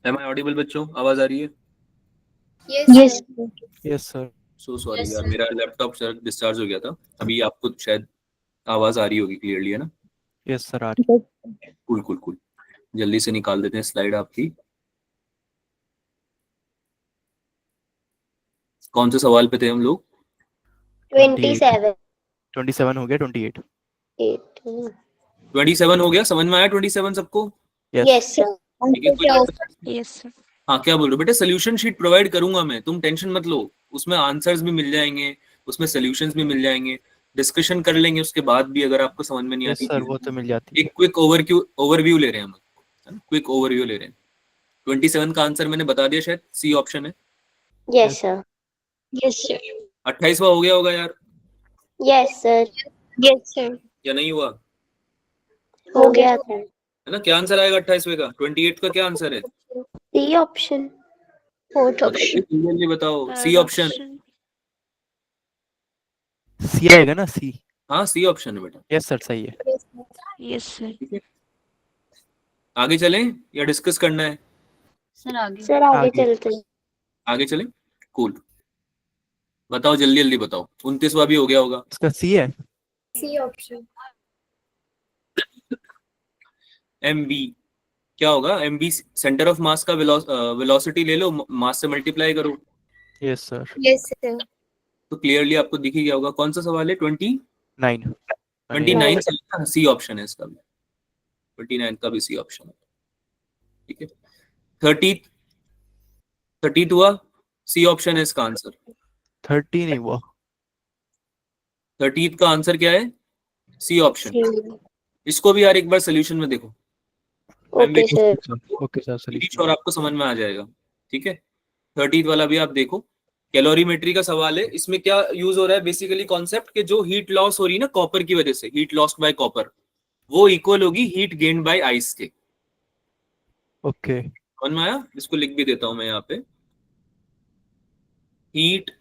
एम आई ऑडिबल बच्चों, आवाज आ रही है? Yes. Yes sir. So sorry Yes, यार, sir. मेरा लैपटॉप डिस्चार्ज हो गया था। अभी आपको शायद आवाज आ रही होगी क्लियरली, है ना? यस सर, आ रही। कूल कूल कूल, जल्दी से निकाल देते हैं स्लाइड आपकी। कौन से सवाल पे थे हम लोग? 27 27 हो गया 28। 27 हो गया, समझ में आया 27 सबको? Yes sir. ठीक है, कोई यस सर। हाँ क्या बोल रहे हो बेटा? सोल्यूशन शीट प्रोवाइड करूंगा मैं, तुम टेंशन मत लो, उसमें आंसर्स भी मिल जाएंगे, उसमें सोल्यूशंस भी मिल जाएंगे, डिस्कशन कर लेंगे उसके बाद भी अगर आपको समझ में नहीं यस आती सर, वो तो मिल जाती एक क्विक ओवरव्यू ले रहे हैं हम, क्विक ओवरव्यू ले रहे हैं। 27 का आंसर मैंने बता दिया, शायद सी ऑप्शन है। Yes sir. Yes sir. 28वां हो गया होगा यार, यस सर। Yes sir. या नहीं हुआ? हो गया था। है ना? क्या आंसर आएगा 28वें का? 28 का क्या आंसर है? C option. फोर्थ बताओ, ऑप्शन। clearly बताओ, C third option. Option. C आएगा ना, सी। हाँ सी ऑप्शन है बेटा। यस सर, सही है। Yes sir. ठीक है, आगे चलें या डिस्कस करना है? सर आगे। सर आगे आगे। चलते हैं। आगे चलें, कूल। बताओ जल्दी जल्दी बताओ, 29वां भी हो गया होगा। इसका सी है। C option. MV क्या होगा? MV सेंटर ऑफ मास का वेलोसिटी ले लो, मास से मल्टीप्लाई करो, यस सर। Yes sir. तो क्लियरली आपको दिख ही गया होगा। कौन सा सवाल है? 29 Nine. सी ऑप्शन है इसका भी, 29 का भी सी ऑप्शन है। ठीक है, 30 हुआ, सी ऑप्शन है इसका आंसर। 30 नहीं हुआ। 30 का आंसर क्या है? C option. सी। इसको भी यार एक बार सोल्यूशन में देखो, okay sir. Okay sir, English solution. और आपको समझ में आ जाएगा। ठीक है, 30 वाला भी आप देखो, कैलोरीमेट्री का सवाल है। इसमें क्या यूज हो रहा है? बेसिकली कॉन्सेप्ट के जो हीट लॉस हो रही है ना कॉपर की वजह से, हीट लॉस बाय कॉपर, वो इक्वल होगी हीट गेन बाय आइस के। ओके। समझ में आया? इसको लिख भी देता हूं मैं यहाँ पे, हीट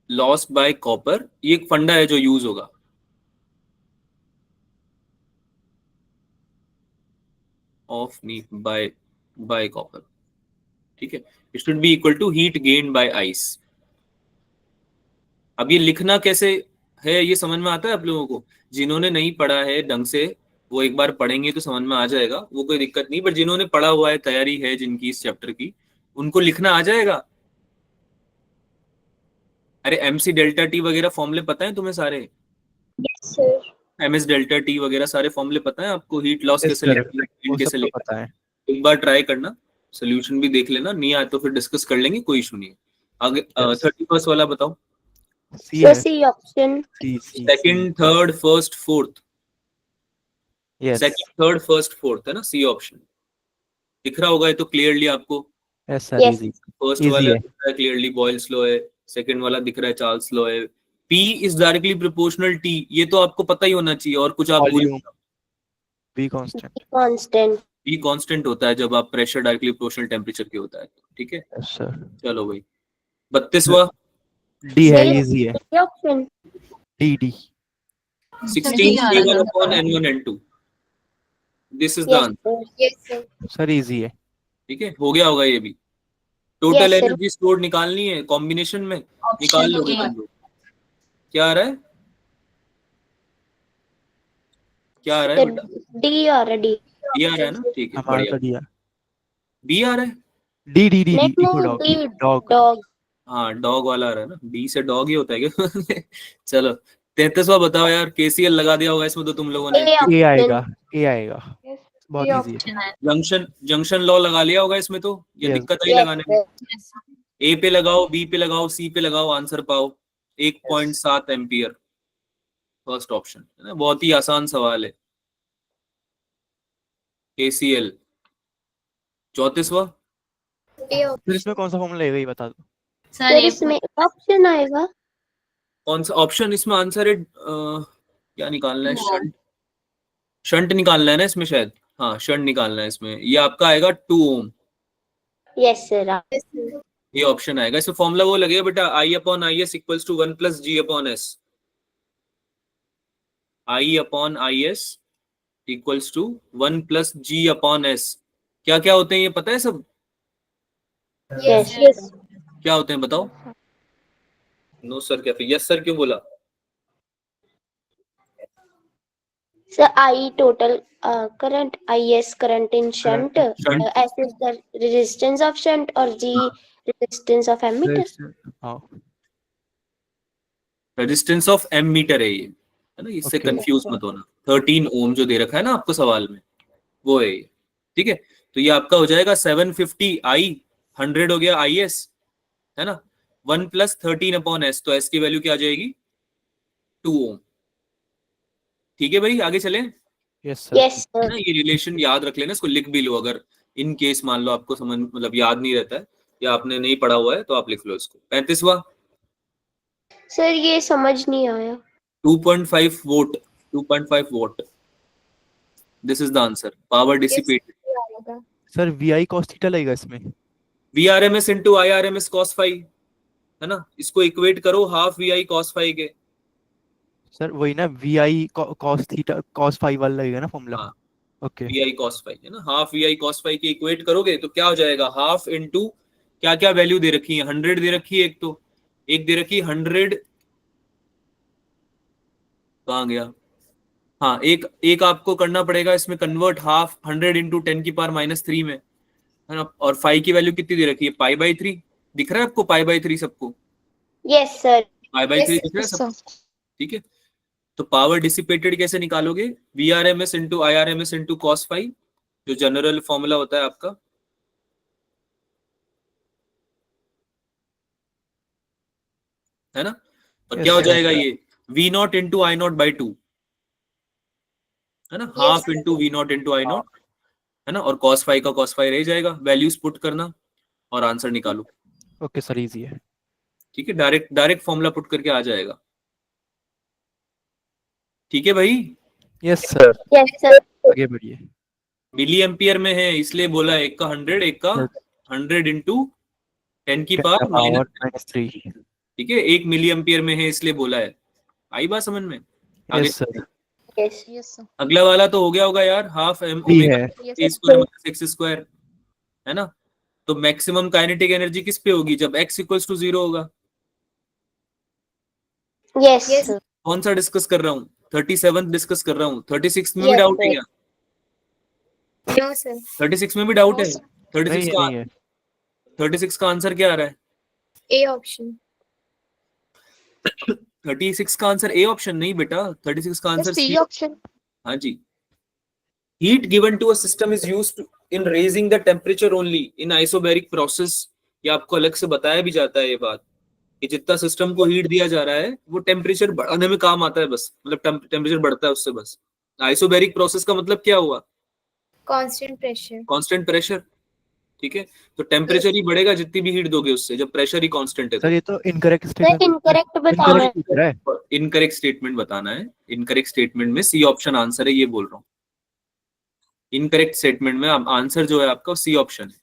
लॉस बाय कॉपर, ये एक फंडा है जो यूज होगा। ऑफ नी बाय कॉपर। ठीक है, it should be equal to heat gain by ice. अब ये लिखना कैसे है ये समझ में आता है आप लोगों को? जिन्होंने नहीं पढ़ा है ढंग से, वो एक बार पढ़ेंगे तो समझ में आ जाएगा, वो कोई दिक्कत नहीं। बट जिन्होंने पढ़ा हुआ है, तैयारी है जिनकी इस चैप्टर की, उनको लिखना आ जाएगा। अरे MC डेल्टा टी वगैरह फॉर्मूले पता है तुम्हें सारे? Yes sir. MS delta T वगैरह सारे फॉर्मूले पता है आपको? हीट लॉस यस कैसे सर, लिखते हैं, वो कैसे सब तो लिखते पता है। हैं? एक बार ट्राई करना, सोल्यूशन भी देख लेना, नहीं आए तो फिर डिस्कस कर लेंगे, कोई इशू नहीं है। आगे 31st वाला बताओ। सी सर है। C option. C second, third, first, fourth. Yes. Second, third, first, fourth है ना सी ऑप्शन। दिख रहा होगा ये तो क्लियरली आपको। Yes sir, Yes. Easy. First easy वाला है। दिख रहा है क्लियरली, बॉयल्स लॉ है। सेकंड वाला दिख रहा है, चार्ल्स लॉ है। P is directly proportional T, ये तो आपको पता ही होना चाहिए, और कुछ आप भूल। Volume be constant. Constant. P constant होता है जब आप प्रेशर डायरेक्टली प्रोपोर्शनल टेम्परेचर के होता है। ठीक है, यस सर। चलो भाई 32वां। डी है, सर इजी है। C option. D 16 K1 upon N1 N2, this is the yes answer. Sir. Yes sir. Sir, easy है। ठीक है, हो गया होगा ये भी। Total Yes, sir. Energy stored निकालनी है कॉम्बिनेशन में, निकाल लोगे तुम लोग। क्या आ रहा है? क्या आ रहा है बेटा? डी आ रहा डी। बी आ रहा है ना? ठीक है, हमारा बढ़िया। तो डी है। बी आ रहा है। डी डी डी डी नहीं इको नहीं डॉग। D dog. डॉग। हाँ डॉग वाला आ रहा है ना, बी से डॉग ही होता है क्या? चलो 33वां बताओ यार, KCL लगा दिया होगा इसमें तो तुम लोगों ने। ए ए आएगा। ऑप्शन। ए आएगा। बहुत इजी है। जंक्शन लॉ लगा लिया होगा इसमें तो, ये Yes. दिक्कत आई यस लगाने में। सर। ए पे लगाओ, बी पे लगाओ, सी पे लगाओ, आंसर पाओ। 1.7 एम्पियर फर्स्ट ऑप्शन है ना, बहुत ही आसान सवाल है। KCL 34वां। ए फिर इसमें कौन सा फॉर्मूला लगेगा, ये बता दो। सर इसमें ऑप्शन आएगा। कौन सा ऑप्शन? इसमें आंसर है क्या निकालना है? शंट निकालना है ना इसमें शायद। हाँ शंट निकालना है इसमें, ये आपका आएगा 2 ओम। Yes sir. ये ऑप्शन आएगा। इसमें फॉर्मूला वो लगेगा बेटा, I/IS equals to 1 + G/S। I/IS equals to 1 + G/S। क्या क्या होते हैं ये पता है सब? Yes yes. क्या होते हैं बताओ? नो सर क्या? फिर यस सर क्यों बोला? Sir I total current, IS current in shunt, Shunt. S is the resistance of shunt, और G रेजिस्टेंस ऑफ एमीटर। हाँ रेजिस्टेंस ऑफ एम मीटर है ये, है ना, इससे Okay. कंफ्यूज मत होना। 13 ओम जो दे रखा है ना आपको सवाल में, वो है ये, ठीक है। तो ये आपका हो जाएगा 750 आई, 100 हो गया आई एस, है ना, 1 + 13 अपॉन एस, तो एस की वैल्यू क्या आ जाएगी 2 ओम। ठीक है भाई, आगे चलें, है यस सर। Yes sir. ना। ये रिलेशन याद रख लेना, इसको लिख भी लो, अगर इन केस मान लो आपको समझ मतलब याद नहीं रहता है या आपने नहीं पढ़ा हुआ है तो आप लिख लो इसको। 35वां, सर ये समझ नहीं आया। 2.5 volt, 2.5 volt, this is the answer, power dissipated. आएगा। सर VI cos थीटा लगेगा इसमें। VRMS into IRMS cos phi, है ना, इसको इक्वेट करो हाफ VI cos फाई के। सर वही ना, VI cos theta cos phi वाला लगेगा ना फॉर्मूला। हाँ, ओके VI cos फाई, है ना, हाफ VI cos फाई के इक्वेट करोगे तो क्या हो जाएगा, हाफ इंटू क्या क्या वैल्यू दे रखी है, 100 दे रखी है, एक तो एक दे रखी है 100, कहाँ गया, हाँ, एक आपको करना पड़ेगा इसमें कन्वर्ट, हाफ 100 इंटू 10⁻³ में, है ना, और फाई की वैल्यू कितनी दे रखी है, π/3, दिख रहा है आपको π/3 सबको, यस सर। π/3 Yes, दिख रहा है sir. सबको, ठीक है। तो पावर डिसिपेटेड कैसे निकालोगे, VRMS into IRMS into cos phi, जो जनरल फॉर्मूला होता है आपका, है ना, और Yes, क्या हो sir. जाएगा ये V0 इंटू I0/2, है ना, half into V0 into I0, है ना, और cos फाई का cos फाई रह जाएगा, वैल्यूज पुट करना और आंसर निकालो, ओके सर, इजी है। ठीक है, डायरेक्ट डायरेक्ट फॉर्मूला पुट करके आ जाएगा, ठीक है भाई। Yes sir, yes sir. आगे बढ़िए। मिली एम्पियर में है इसलिए बोला है, एक का 100, एक का 100 इंटू 10⁻³ -3। ठीक है, 1 मिली एम्पियर में है इसलिए बोला है, आई बात समझ में, आगे yes sir, yes. Yes, sir. अगला वाला तो हो गया होगा यार, हाफ एम भी ओमेगा है। Yes, ए sir. Square minus x square, है ना, तो मैक्सिमम काइनेटिक एनर्जी किस पे होगी, जब x = 0 होगा। Yes Yes. सर। कौन सा डिस्कस कर रहा हूँ, 37 डिस्कस कर रहा हूँ, 36 में भी Yes, डाउट है sir. क्या, No, sir. 36 में भी डाउट No, है, sir. 36 का नहीं है। 36 का आंसर क्या आ रहा है, A option. 36 का आंसर ए ऑप्शन नहीं बेटा, 36 का आंसर C सी। option. हाँ जी, heat given to a system is used in raising the temperature only in isobaric process, ये आपको अलग से बताया भी जाता है ये बात, कि जितना सिस्टम को हीट दिया जा रहा है वो टेम्परेचर बढ़ाने में काम आता है, बस मतलब टेम्परेचर बढ़ता है उससे बस। आइसोबैरिक प्रोसेस का मतलब क्या हुआ, Constant pressure. कांस्टेंट प्रेशर, ठीक है, तो टेम्परेचर ही बढ़ेगा जितनी भी हीट दोगे उससे, जब प्रेशर ही कांस्टेंट है सर तो। ये तो इनकरेक्ट सर स्टेटमेंट इनकरेक्ट बताना है। पूछ रहा है। इनकरेक्ट स्टेटमेंट बताना है, इनकरेक्ट स्टेटमेंट में सी ऑप्शन आंसर है, ये बोल रहा हूँ, इनकरेक्ट स्टेटमेंट में आंसर जो है आपका सी ऑप्शन है।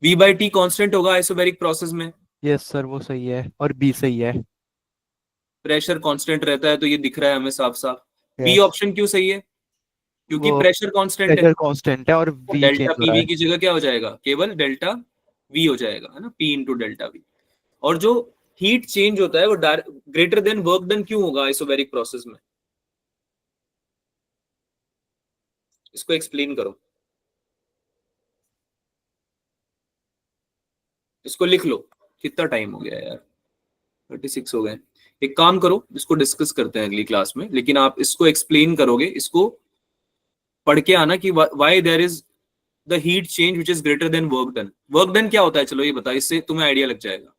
V/T कांस्टेंट होगा आइसोबैरिक प्रोसेस में, यस सर, वो सही है और बी सही है। प्रेशर कांस्टेंट रहता है तो ये दिख रहा है हमें साफ साफ। B Yes. ऑप्शन क्यों सही है, क्योंकि वो प्रेशर कांस्टेंट है, प्रेशर कांस्टेंट है और वी चेंज डेल्टा हो रहा PV है। की जगह क्या हो जाएगा, केवल डेल्टा V हो जाएगा, है ना, P इंटू डेल्टा V। और जो हीट चेंज होता है वो ग्रेटर देन वर्क डन क्यों होगा आइसोबैरिक प्रोसेस में, इसको एक्सप्लेन करो, इसको लिख लो, कितना टाइम हो गया यार, 36 हो गए। एक काम करो, इसको डिस्कस करते हैं अगली क्लास में, लेकिन आप इसको एक्सप्लेन करोगे, इसको पढ़ के आना कि why there is the heat change which is greater than work done. Work done क्या होता है, चलो ये बता, इससे तुम्हें आइडिया लग जाएगा।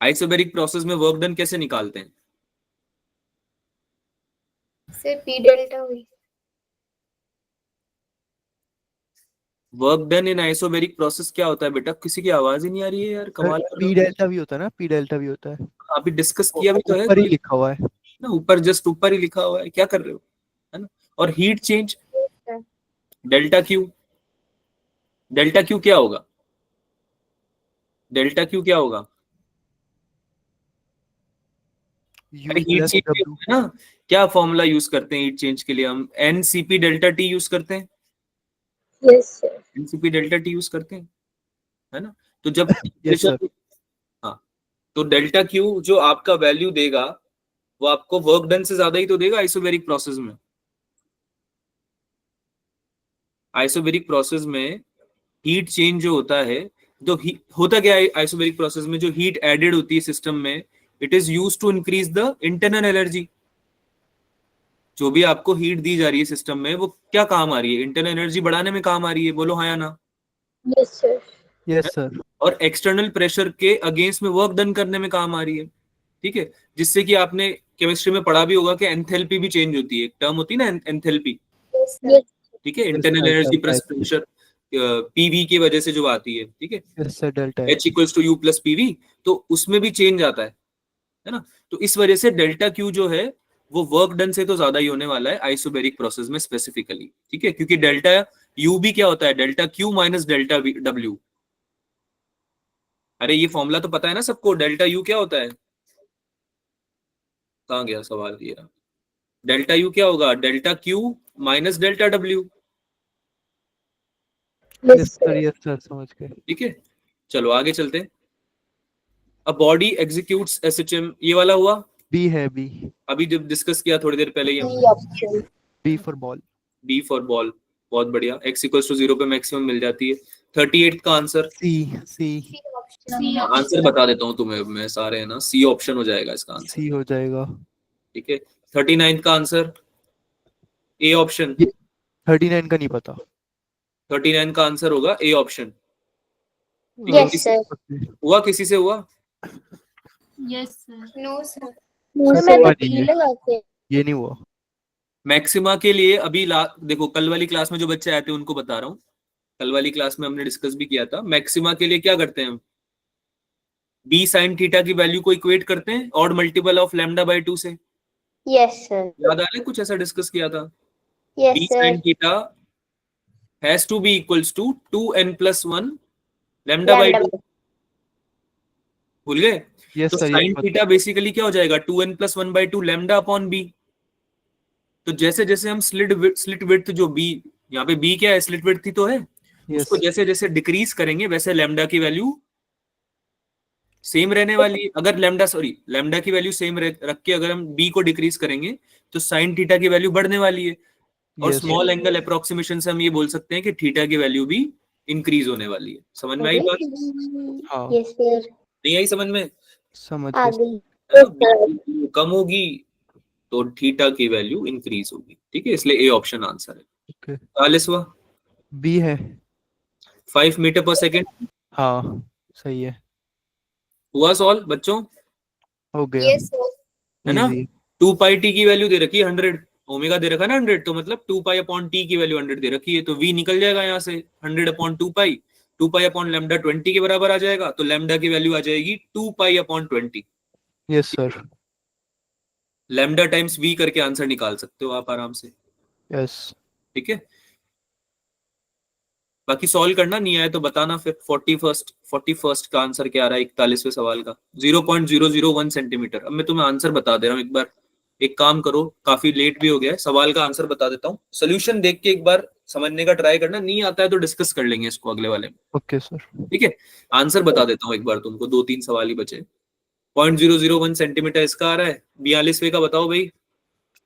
आइसोबैरिक प्रोसेस में वर्क डन कैसे निकालते हैं, Sir, P delta हुई. Work done in isobaric process क्या होता है बेटा, किसी की आवाज ही नहीं आ रही है यार, कमाल कर पी रहे हो। डेल्टा भी होता है ना, पी डेल्टा भी होता है। अभी डिस्कस किया भी तो है, ऊपर ही लिखा हुआ है। ना ऊपर, जस्ट ऊपर ही लिखा हुआ है, क्या कर रहे हो, है ना। और heat change Sir. Delta Q, delta Q क्या होगा, डेल्टा क्यू क्या होगा, U अरे हीट प्लस चेंज W। है ना, क्या फॉर्मूला यूज करते हैं हीट चेंज के लिए, हम NCP डेल्टा T यूज करते हैं, Yes, sir. NCP delta T use करते हैं, है ना। तो जब यस सर। टेम्परेचर, हाँ, तो डेल्टा क्यू जो आपका वैल्यू देगा वो आपको वर्क डन से ज्यादा ही तो देगा आइसोबैरिक प्रोसेस में, आइसोबैरिक प्रोसेस में हीट चेंज जो होता है, तो होता क्या है आइसोबैरिक प्रोसेस में, जो हीट एडेड होती है सिस्टम में, it is use to increase the internal energy. जो भी आपको हीट दी जा रही है सिस्टम में, वो क्या काम आ रही है? इंटरनल एनर्जी बढ़ाने में काम आ रही है, बोलो हाँ या ना? Yes, sir. Yes sir. और एक्सटर्नल प्रेशर के अगेंस्ट में वर्क डन करने में काम आ रही है, ठीक है। जिससे कि आपने केमिस्ट्री में पढ़ा भी होगा कि एंथैल्पी भी चेंज होती है, एक टर्म होती है ना एंथैल्पी, Yes, sir. ठीक है। Internal energy plus pressure PV की वजह से जो आती है, ठीक है, yes sir, delta H equals to U plus PV, तो उसमें भी चेंज आता है ना। तो इस वजह से डेल्टा क्यू जो है वो वर्क डन से तो ज्यादा ही होने वाला है आइसोबैरिक प्रोसेस में स्पेसिफिकली, ठीक है। क्योंकि डेल्टा यू भी क्या होता है? Delta Q minus delta W. अरे ये फॉर्मूला तो पता है ना सबको, डेल्टा यू क्या होता है? कहाँ गया सवाल ये? डेल्टा यू क्या होगा? Delta Q minus delta W, Yes, yes sir. Sir, yes sir, समझ गए। ठीक है। चलो आगे चलते हैं। अ बॉडी एग्जीक्यूट्स एसएचएम, ये वाला हुआ, बी है, बी। अभी जब डिस्कस किया थोड़ी देर पहले ही B हमने। option. B for ball. B for ball, बहुत बढ़िया। x इक्वल्स टू 0 पे मैक्सिमम मिल जाती है। 38 का आंसर, सी, सी, C option. आंसर बता देता हूँ तुम्हें मैं, सारे है ना, सी ऑप्शन हो जाएगा इसका आंसर, सी हो जाएगा। ठीक है। 39 का आंसर ए ऑप्शन, 39 का नहीं पता। 39 का आंसर होगा ए ऑप्शन। Yes, sir. हुआ किसी से हुआ? Yes sir. No, sir. तो मैं हुआ तो नहीं है। पी लगाते। ये नहीं हुआ। मैक्सिमा के लिए अभी देखो, कल वाली क्लास में जो बच्चे आए थे उनको बता रहा हूँ, कल वाली क्लास में हमने डिस्कस भी किया था। मैक्सिमा के लिए क्या करते हैं हम? बी साइन थीटा की वैल्यू को इक्वेट करते हैं odd multiple of lambda by 2 से। Yes, sir. याद आ रहा है? कुछ ऐसा डिस्कस किया था। Yes, B sir. Sine theta has to be equals to 2n plus 1 lambda by 2। भूल गए? यस तो सर, साइन ये पता। थीटा बेसिकली क्या हो जाएगा? 2n plus 1 by 2 lambda upon B. तो जैसे जैसे हम स्लिट विड्थ जो बी, यहाँ पे बी क्या है? स्लिट विड्थ ही तो है। यस, उसको जैसे जैसे डिक्रीज करेंगे वैसे लैम्डा की वैल्यू सेम रहने वाली है। अगर लैम्डा की वैल्यू सेम रख के अगर हम बी को डिक्रीज करेंगे तो साइन थीटा की वैल्यू बढ़ने वाली है। और यस स्मॉल एंगल अप्रोक्सीमेशन से हम ये बोल सकते हैं कि थीटा की वैल्यू भी इंक्रीज होने वाली है। समझ में आई बात? हाँ, Yes, sir. नहीं आई समझ में? समझ आ गए। गई। है ना? B कम होगी तो थीटा की वैल्यू इंक्रीज होगी, ठीक है। इसलिए ए ऑप्शन आंसर है। ओके, 40वां, बी है। 5 मीटर पर सेकेंड। हाँ, सही है। हुआ सॉल्व बच्चों? हो गया। Yes, sir. है ना? Easy। 2 पाई टी की वैल्यू दे रखी है 100, ओमेगा दे रखा है ना 100, तो मतलब 2 पाई अपॉन टी की वैल्यू 100 दे रखी है, तो v निकल जाएगा यहाँ से 100 अपॉन 2 पाई, 2 पाई अपॉन लैम्डा 20 के बराबर आ जाएगा। तो लैम्डा की वैल्यू आ जाएगी 2 pi upon 20। Yes sir. Lambda times v करके आंसर निकाल सकते हो आप आराम से, यस। ठीक है। बाकी सॉल्व करना नहीं आए तो बताना फिर। 41st का आंसर क्या आ रहा है 41वें सवाल का? 0.001 सेंटीमीटर। अब मैं तुम्हें आंसर बता दे रहा हूँ एक बार, एक काम करो, काफी लेट भी हो गया है, सवाल का आंसर बता देता हूँ। सोल्यूशन देख के एक बार समझने का ट्राई करना, नहीं आता है तो डिस्कस कर लेंगे इसको अगले वाले में, ओके सर। ठीक है। आंसर बता देता हूँ एक बार तुमको, 2-3 सवाल ही बचे। 0.001 सेंटीमीटर इसका आ रहा है। 42वें का बताओ भाई,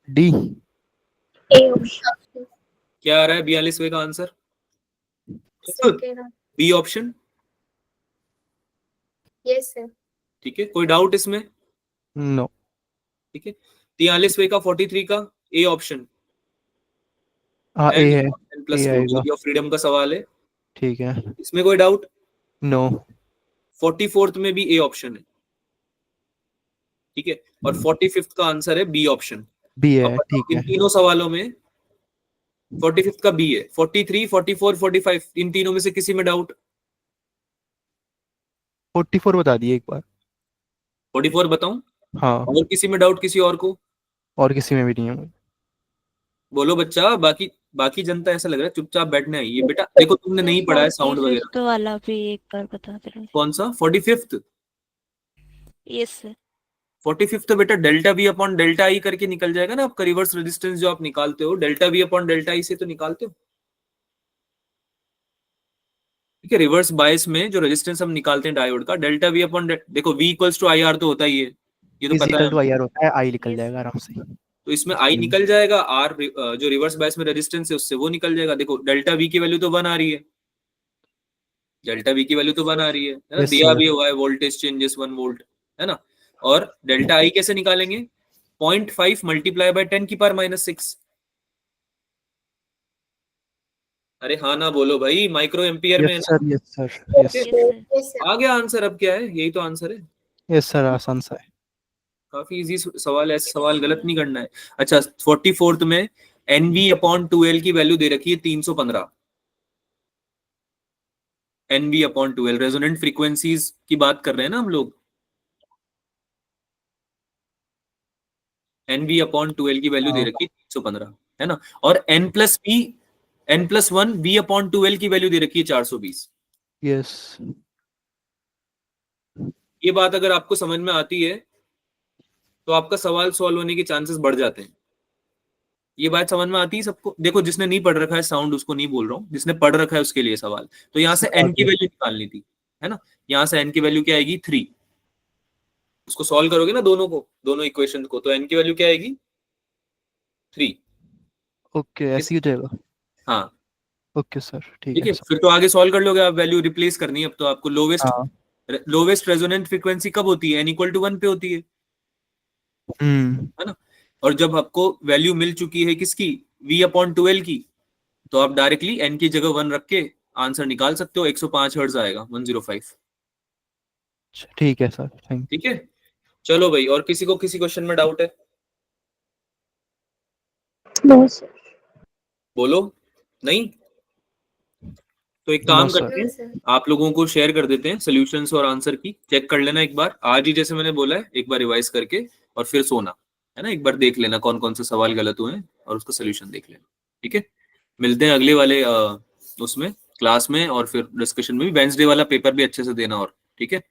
डी। A option. क्या आ रहा है 42वें का आंसर? Second. B option, Yes, sir. ठीक है। कोई डाउट इसमें? नो। ठीक है। 43वें का 43 का ए ऑप्शन, हाँ, ए है। प्लस ए आएगा। ऑफ फ्रीडम का सवाल है, ठीक है। इसमें कोई डाउट? नो। 44th में भी ए ऑप्शन है, ठीक है। और 45th का आंसर है बी ऑप्शन। बी है, अब बताओ, ठीक इन है। तीनों सवालों में 45th का बी है, 43, 44, 45 इन तीनों में से किसी में डाउट? 44 बता दिए एक बार। 44 बताऊं? हाँ, और किसी में डाउट किसी और को? और किसी में भी नहीं है। बोलो बच्चा, बाकी जनता ऐसा लग रहा है चुपचाप बैठने आई है। बेटा देखो तुमने नहीं पढ़ा है साउंड वगैरह। 45th वाला भी एक बार बता दे रहे। कौन सा 45th? Yes sir. 45th तो बेटा डेल्टा वी अपॉन डेल्टा आई करके निकल जाएगा ना आपका। रिवर्स रेजिस्टेंस जो आप निकालते हो डेल्टा वी अपॉन डेल्टा आई से तो निकालते हो, ठीक है। रिवर्स बायस में जो रेजिस्टेंस हम निकालते हैं डायोड का, डेल्टा वी अपॉन, देखो V equals to I R तो होता ही है, ये तो पता फिजिकल है। टू आई आर होता है, आई निकल Yes. जाएगा आराम से। तो इसमें आई निकल जाएगा, आर जो रिवर्स बायस में रेजिस्टेंस है उससे वो निकल जाएगा। देखो डेल्टा वी की वैल्यू तो 1 आ रही है, डेल्टा वी की वैल्यू तो 1 आ रही है ना, Yes, दिया sir. भी हुआ है वोल्टेज चेंजेस 1 वोल्ट, है ना। और डेल्टा आई कैसे निकालेंगे, 0.5 मल्टीप्लाई बाय 10 की पावर -6। अरे हाँ ना बोलो भाई, माइक्रो एम्पियर में है Yes, ना। sir. Yes, sir. Yes. Okay? Yes sir. Yes, sir. आ गया आंसर, अब क्या है, यही तो आंसर है। Yes, sir. आसान सा है। काफी इजी सवाल है, ऐसे सवाल गलत नहीं करना है। अच्छा 44th में NV/2L की वैल्यू दे रखी है 315। NV/2L रेजोनेंट फ्रीक्वेंसीज की बात कर रहे हैं ना हम लोग। NV/2L की वैल्यू दे हाँ। रखी है 315, है ना। और N+1 V/2L की वैल्यू दे रखी है 420। Yes. ये बात अगर आपको समझ में आती है तो आपका सवाल सॉल्व होने के चांसेस बढ़ जाते हैं। ये बात समझ में आती है सबको। देखो जिसने नहीं पढ़ रखा है, साउंड उसको नहीं बोल रहा हूँ, जिसने पढ़ रखा है उसके लिए सवाल। तो यहाँ से n की वैल्यू निकालनी थी, है ना। यहाँ से n की वैल्यू क्या आएगी 3। उसको सॉल्व करोगे ना दोनों को, दोनों इक्वेशन को, तो n की वैल्यू क्या आएगी 3। Okay, ऐसे ही हो जाएगा। हाँ Okay, sir. ठीक ठीक है है, sir. फिर तो आगे सॉल्व कर लोगे आप। वैल्यू रिप्लेस करनी है अब तो आपको। हाँ। लोवेस्ट रेजोनेंट फ्रीक्वेंसी कब होती है, n=1 पे होती है ना। और जब आपको वैल्यू मिल चुकी है किसकी, V/2L की, तो आप डायरेक्टली n की जगह 1 रख के आंसर निकाल सकते हो। 105 हर्ट्ज आएगा, 105। ठीक है सर, थैंक ठीक है, चलो भाई। और किसी को किसी क्वेश्चन में डाउट है नो सर। बोलो। नहीं तो एक नो काम सर। करते हैं, No, sir. आप लोगों को शेयर कर देते हैं सॉल्यूशंस और आंसर की। चेक कर लेना एक बार आज ही, जैसे मैंने बोला है, एक बार रिवाइज करके और फिर सोना, है ना। एक बार देख लेना कौन कौन से सवाल गलत हुए हैं और उसका सोल्यूशन देख लेना। ठीक है, मिलते हैं अगले वाले उसमें क्लास में, और फिर डिस्कशन में भी। वेंसडे वाला पेपर भी अच्छे से देना। और ठीक है,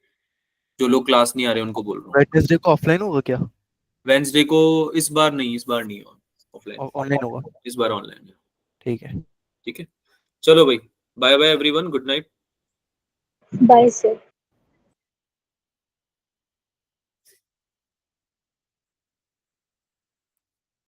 जो लोग क्लास नहीं आ रहे उनको बोल रहा हूँ, वेडनेसडे को ऑफलाइन होगा क्या? वेंसडे को इस बार नहीं, इस बार नहीं ऑफलाइन, ऑनलाइन होगा। इस बार ऑनलाइन है। ठीक है। ठीक है, चलो भाई, bye bye everyone, good night. Bye sir.